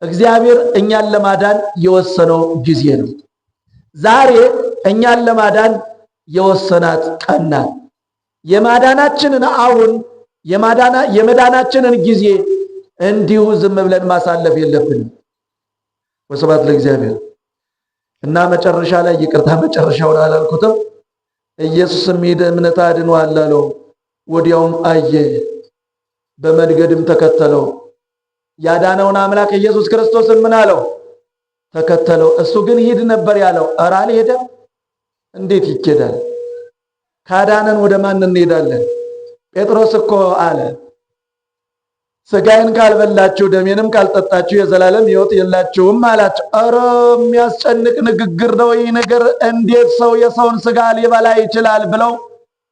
እግዚአብሔር እኛን ለማዳን የወሰነው ጊዜ ነው። ዛሬ እኛን ለማዳን የወሰናት ቀን ናት። የማዳናችንን አሁን የመዳናችንን ጊዜ እንዲሁ ዝም ብለን ማሳለፍ የለብንም። ወስብሐት ለእግዚአብሔር። እና መጨረሻ ላይ ይቅርታ፣ መጨረሻውን አላልኩትም። ኢየሱስም ሄደ፣ እምነት አድኖሃል አለው። ወዲያውም አየ፣ በመንገድም ተከተለው። ያዳነውን አምላክ ኢየሱስ ክርስቶስን ምን አለው? ተከተለው። እሱ ግን ሂድ ነበር ያለው። ኧረ አልሄደም። እንዴት ይኬዳል? ካዳነን ወደ ማን እንሄዳለን? ጴጥሮስ እኮ አለ ሥጋዬን ካልበላችሁ ደሜንም ካልጠጣችሁ የዘላለም ሕይወት የላችሁም አላቸው። ኧረ የሚያስጨንቅ ንግግር ነው ይህ ነገር። እንዴት ሰው የሰውን ሥጋ ሊበላ ይችላል? ብለው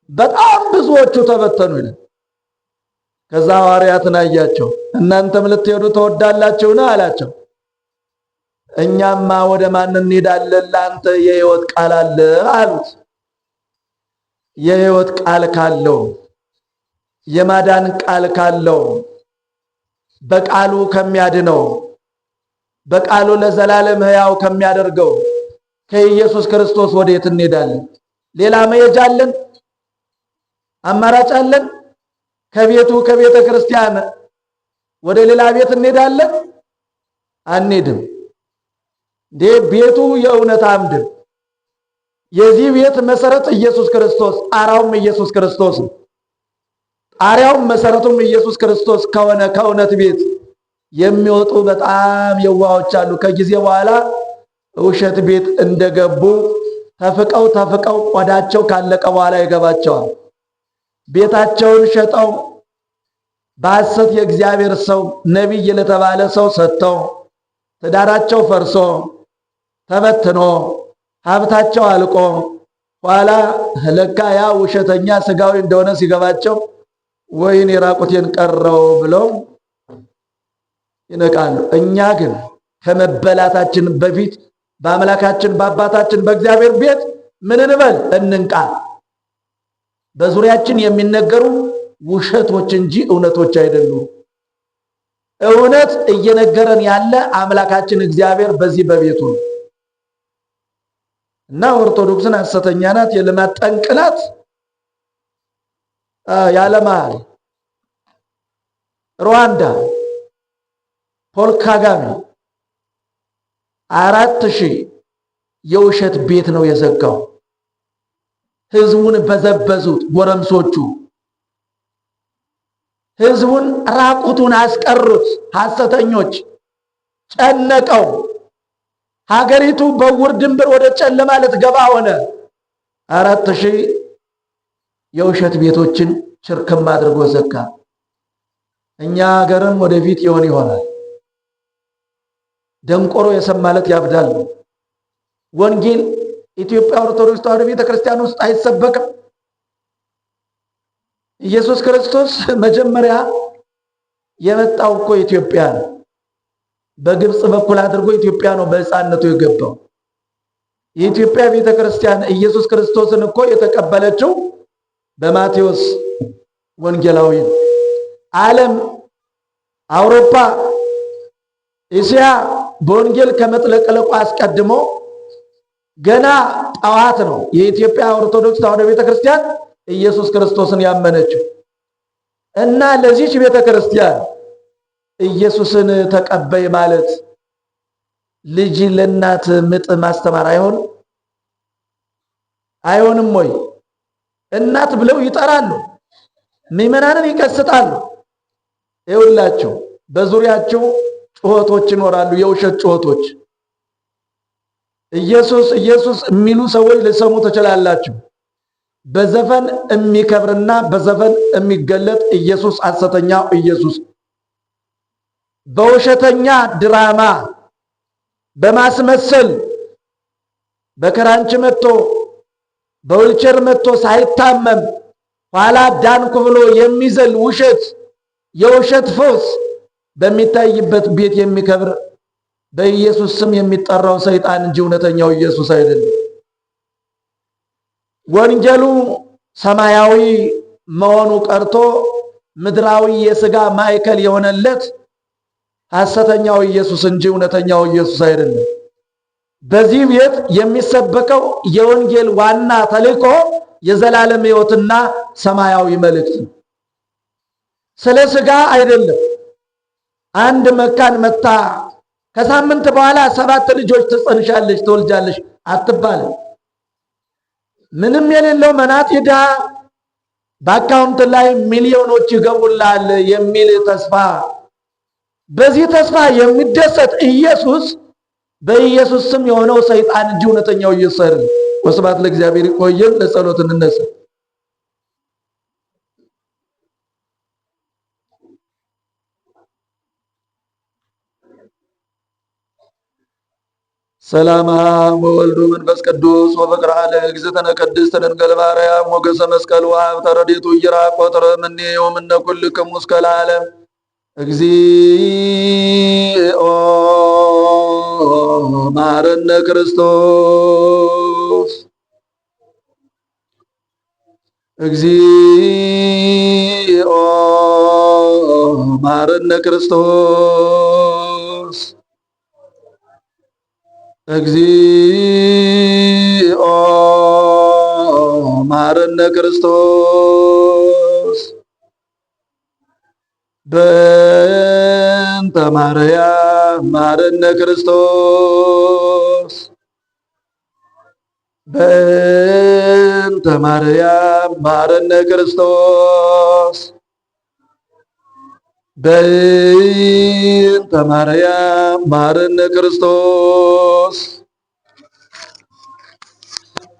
በጣም ብዙዎቹ ተበተኑ ይላል። ከዛ ሐዋርያትን አያቸው። እናንተም ልትሄዱ ትወዳላችሁን አላቸው። እኛማ ወደ ማን እንሄዳለን? ለአንተ የሕይወት ቃል አለ አሉት። የሕይወት ቃል ካለው፣ የማዳን ቃል ካለው፣ በቃሉ ከሚያድነው፣ በቃሉ ለዘላለም ሕያው ከሚያደርገው ከኢየሱስ ክርስቶስ ወዴት እንሄዳለን? ሌላ መሄጃ አለን? አማራጭ አለን? ከቤቱ ከቤተ ክርስቲያን ወደ ሌላ ቤት እንሄዳለን? አንሄድም። ቤቱ የእውነት አምድ፣ የዚህ ቤት መሰረት ኢየሱስ ክርስቶስ፣ ጣራውም ኢየሱስ ክርስቶስ ነው። ጣሪያውም መሰረቱም ኢየሱስ ክርስቶስ ከሆነ ከእውነት ቤት የሚወጡ በጣም የዋሆች አሉ። ከጊዜ በኋላ ውሸት ቤት እንደገቡ ተፍቀው ቆዳቸው ካለቀ በኋላ ይገባቸዋል። ቤታቸውን ሸጠው በሐሰት የእግዚአብሔር ሰው ነቢይ ለተባለ ሰው ሰጥተው ትዳራቸው ፈርሶ ተበትኖ ሀብታቸው አልቆ ኋላ ለካ ያ ውሸተኛ ስጋዊ እንደሆነ ሲገባቸው ወይኔ ራቁቴን ቀረው ብለው ይነቃሉ። እኛ ግን ከመበላታችን በፊት በአምላካችን በአባታችን በእግዚአብሔር ቤት ምን እንበል? እንንቃ። በዙሪያችን የሚነገሩ ውሸቶች እንጂ እውነቶች አይደሉም። እውነት እየነገረን ያለ አምላካችን እግዚአብሔር በዚህ በቤቱ ነው እና ኦርቶዶክስን ሐሰተኛ ናት፣ የልማት ጠንቅ ናት ያለማል። ሩዋንዳ ፖል ካጋሜ 4000 የውሸት ቤት ነው የዘጋው። ህዝቡን በዘበዙት ጎረምሶቹ። ህዝቡን ራቁቱን አስቀሩት ሐሰተኞች። ጨነቀው። ሀገሪቱ በውር ድንብር ወደ ጨለማ ልትገባ ሆነ። 4000 የውሸት ቤቶችን ሽርክም አድርጎ ዘጋ። እኛ ሀገርም ወደፊት ይሆናል። ደንቆሮ የሰማለት ያብዳል። ወንጌል ኢትዮጵያ ኦርቶዶክስ ተዋሕዶ ቤተክርስቲያን ውስጥ አይሰበክም። ኢየሱስ ክርስቶስ መጀመሪያ የመጣው እኮ ኢትዮጵያ ነው። በግብጽ በኩል አድርጎ ኢትዮጵያ ነው በሕፃንነቱ የገባው። የኢትዮጵያ ቤተክርስቲያን ኢየሱስ ክርስቶስን እኮ የተቀበለችው በማቴዎስ ወንጌላዊ ነው። ዓለም፣ አውሮፓ፣ እስያ በወንጌል ከመጥለቅለቁ አስቀድሞ ገና ጠዋት ነው የኢትዮጵያ ኦርቶዶክስ ተዋሕዶ ቤተክርስቲያን ኢየሱስ ክርስቶስን ያመነችው እና ለዚህች ቤተክርስቲያን ኢየሱስን ተቀበይ ማለት ልጅ ለእናት ምጥ ማስተማር አይሆንም ወይ? እናት ብለው ይጠራሉ፣ ምዕመናንን ይቀስጣሉ። ይኸውላችሁ በዙሪያቸው ጩኸቶች ይኖራሉ፣ የውሸት ጩኸቶች። ኢየሱስ ኢየሱስ የሚሉ ሰዎች ልሰሙ ትችላላችሁ። በዘፈን የሚከብርና በዘፈን የሚገለጥ ኢየሱስ ሐሰተኛው ኢየሱስ በውሸተኛ ድራማ በማስመሰል በክራንች መጥቶ በዊልቸር መጥቶ ሳይታመም ኋላ ዳንኩ ብሎ የሚዘል ውሸት፣ የውሸት ፈውስ በሚታይበት ቤት የሚከብር በኢየሱስ ስም የሚጠራው ሰይጣን እንጂ እውነተኛው ኢየሱስ አይደለም። ወንጌሉ ሰማያዊ መሆኑ ቀርቶ ምድራዊ የሥጋ ማዕከል የሆነለት ሐሰተኛው ኢየሱስ እንጂ እውነተኛው ኢየሱስ አይደለም። በዚህ ቤት የሚሰበከው የወንጌል ዋና ተልእኮ የዘላለም ሕይወትና ሰማያዊ መልእክት ነው። ስለ ሥጋ አይደለም። አንድ መካን መታ ከሳምንት በኋላ 7 ልጆች ትጸንሻለሽ ትወልጃለሽ አትባልም። ምንም የሌለው መናጢ ድሃ በአካውንት ላይ ሚሊዮኖች ይገቡላል የሚል ተስፋ፣ በዚህ ተስፋ የሚደሰት ኢየሱስ በኢየሱስ ስም የሆነው ሰይጣን እንጂ እውነተኛው ኢየሱስ አይደለም። ወስብሐት ለእግዚአብሔር። ይቆየን። ለጸሎት እንነሳ። ሰላማ ወወልዱ መንፈስ ቅዱስ ወፍቅር አለ እግዝእትነ ቅድስት ድንግል ማርያም ሞገሰ መስቀል ወሀብተ ረድኤቱ ኢይራቅ ወትረምኔ ወምነ ኩልክሙ እስከ ለዓለም እግዚኦ መሐረነ ክርስቶስ እግዚኦ መሐረነ ክርስቶስ እግዚኦ መሐረነ ክርስቶስ በእንተ ማርያም መሐረነ ክርስቶስ በእንተ ማርያም መሐረነ ክርስቶስ በእንተ ማርያም መሐረነ ክርስቶስ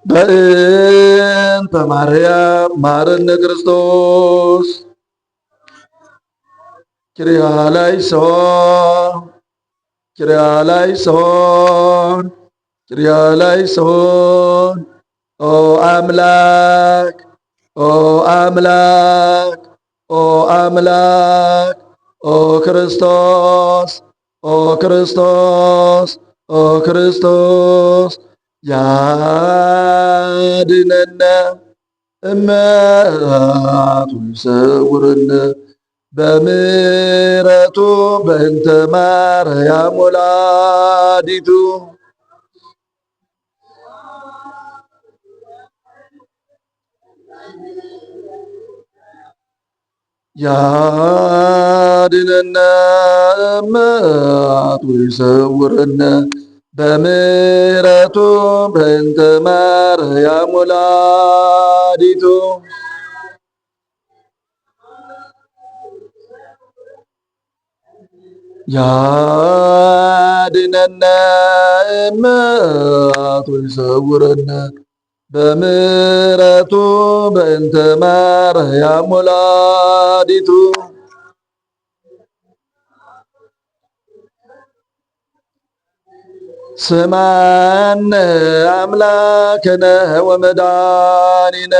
በእንተ ማርያም መሐረነ ክርስቶስ ኪርያላይሶን ኪርያላይሶን ኪርያላይሶን ኦ አምላክ ኦ አምላክ ኦ አምላክ ኦ ክርስቶስ ኦ ክርስቶስ ኦ ክርስቶስ ያድነነ እመቱ ይሰውርነ በምሕረቱ በእንተ ማርያም ወላዲቱ ያድነነ እመቱ ይሰውርነ በምሕረቱ በእንተ ማርያም ወላዲቱ ያድነነ እመቱ ይሰውረነ በምሕረቱ በእንተ ማርያም ወላዲቱ ስማነ አምላክነ ወመድኃኒነ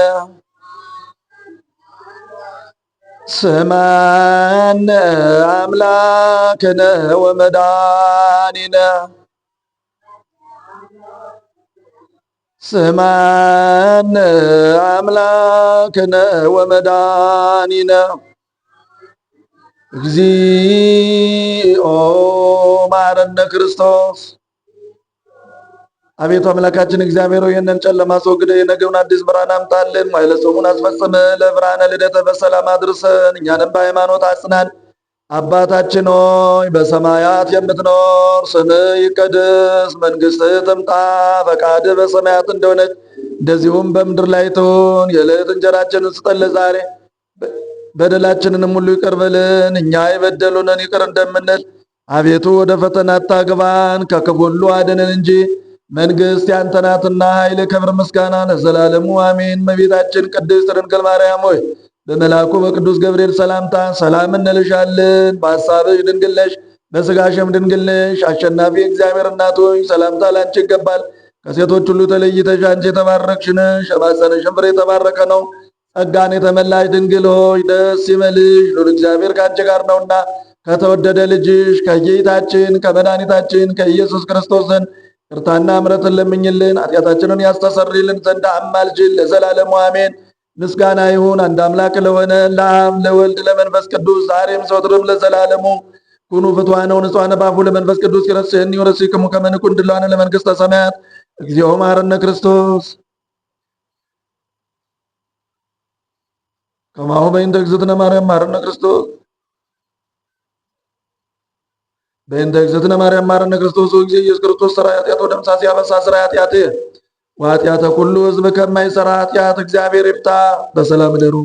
ስማነ አምላክነ ወመድኃኒነ ስማነ አምላክነ ወመድኃኒነ እግዚኦ መሐረነ ክርስቶስ። አቤቱ አምላካችን እግዚአብሔር ሆይ ይህንን ጨለማ አስወግደህ የነገውን አዲስ ብርሃን አምጣልን። መዋዕለ ጾሙን አስፈጽመህ ለብርሃነ ልደተ በሰላም አድርሰን፣ እኛንም በሃይማኖት አጽናን። አባታችን ሆይ በሰማያት የምትኖር፣ ስምህ ይቀደስ፣ መንግሥትህ ትምጣ፣ ፈቃድህ በሰማያት እንደሆነች እንደዚሁም በምድር ላይ ትሁን። የዕለት እንጀራችንን ስጠን ዛሬ፣ በደላችንንም ሁሉ ይቅር በለን እኛ የበደሉንን ይቅር እንደምንል። አቤቱ ወደ ፈተና አታግባን፣ ከክፉ ሁሉ አድነን እንጂ መንግሥት ያንተ ናትና፣ ኃይል፣ ክብር፣ ምስጋና ለዘላለሙ አሜን። እመቤታችን ቅድስት ድንግል ማርያም ሆይ በመልአኩ በቅዱስ ገብርኤል ሰላምታ ሰላም እንልሻለን። በሐሳብሽ ድንግል ነሽ፣ በሥጋሽም ድንግል ነሽ። አሸናፊ እግዚአብሔር እናት ሆይ ሰላምታ ላንቺ ይገባል። ከሴቶች ሁሉ ተለይተሽ አንቺ የተባረክሽ ነሽ፣ የማኅፀንሽም ፍሬ የተባረከ ነው። ጸጋን የተመላሽ ድንግል ሆይ ደስ ይበልሽ፣ ሉል እግዚአብሔር ከአንቺ ጋር ነውና ከተወደደ ልጅሽ ከጌታችን ከመድኃኒታችን ከኢየሱስ ክርስቶስ ዘንድ ይቅርታና ምሕረትን ለምኝልን ኃጢአታችንን ያስተሰርይልን ዘንድ አማልጅን ለዘላለሙ አሜን። ምስጋና ይሁን አንድ አምላክ ለሆነ ለአብ ለወልድ ለመንፈስ ቅዱስ ዛሬም ዘወትርም ለዘላለሙ። ኩኑ ፍትዋነ ወንጹሐነ በአፉ ለመንፈስ ቅዱስ ይረስየኒ ወረሲክሙ ከመ ንኩን ድልዋነ ለመንግሥተ ሰማያት። እግዚኦ መሐረነ ክርስቶስ ከማሁ በእንተ እግዝእትነ ማርያም መሐረነ ክርስቶስ በእንተ እግዝእትነ ማርያም መሐረነ ክርስቶስ ጊዜ ኢየሱስ ክርስቶስ ሠራየ ኃጢአት ወደምሳሴ አበሳ ሥራ ኃጢአት ወኃጢአተ ኩሉ ሕዝብ ከማይሠራ ኃጢአት እግዚአብሔር ይፍታ። በሰላም እደሩ።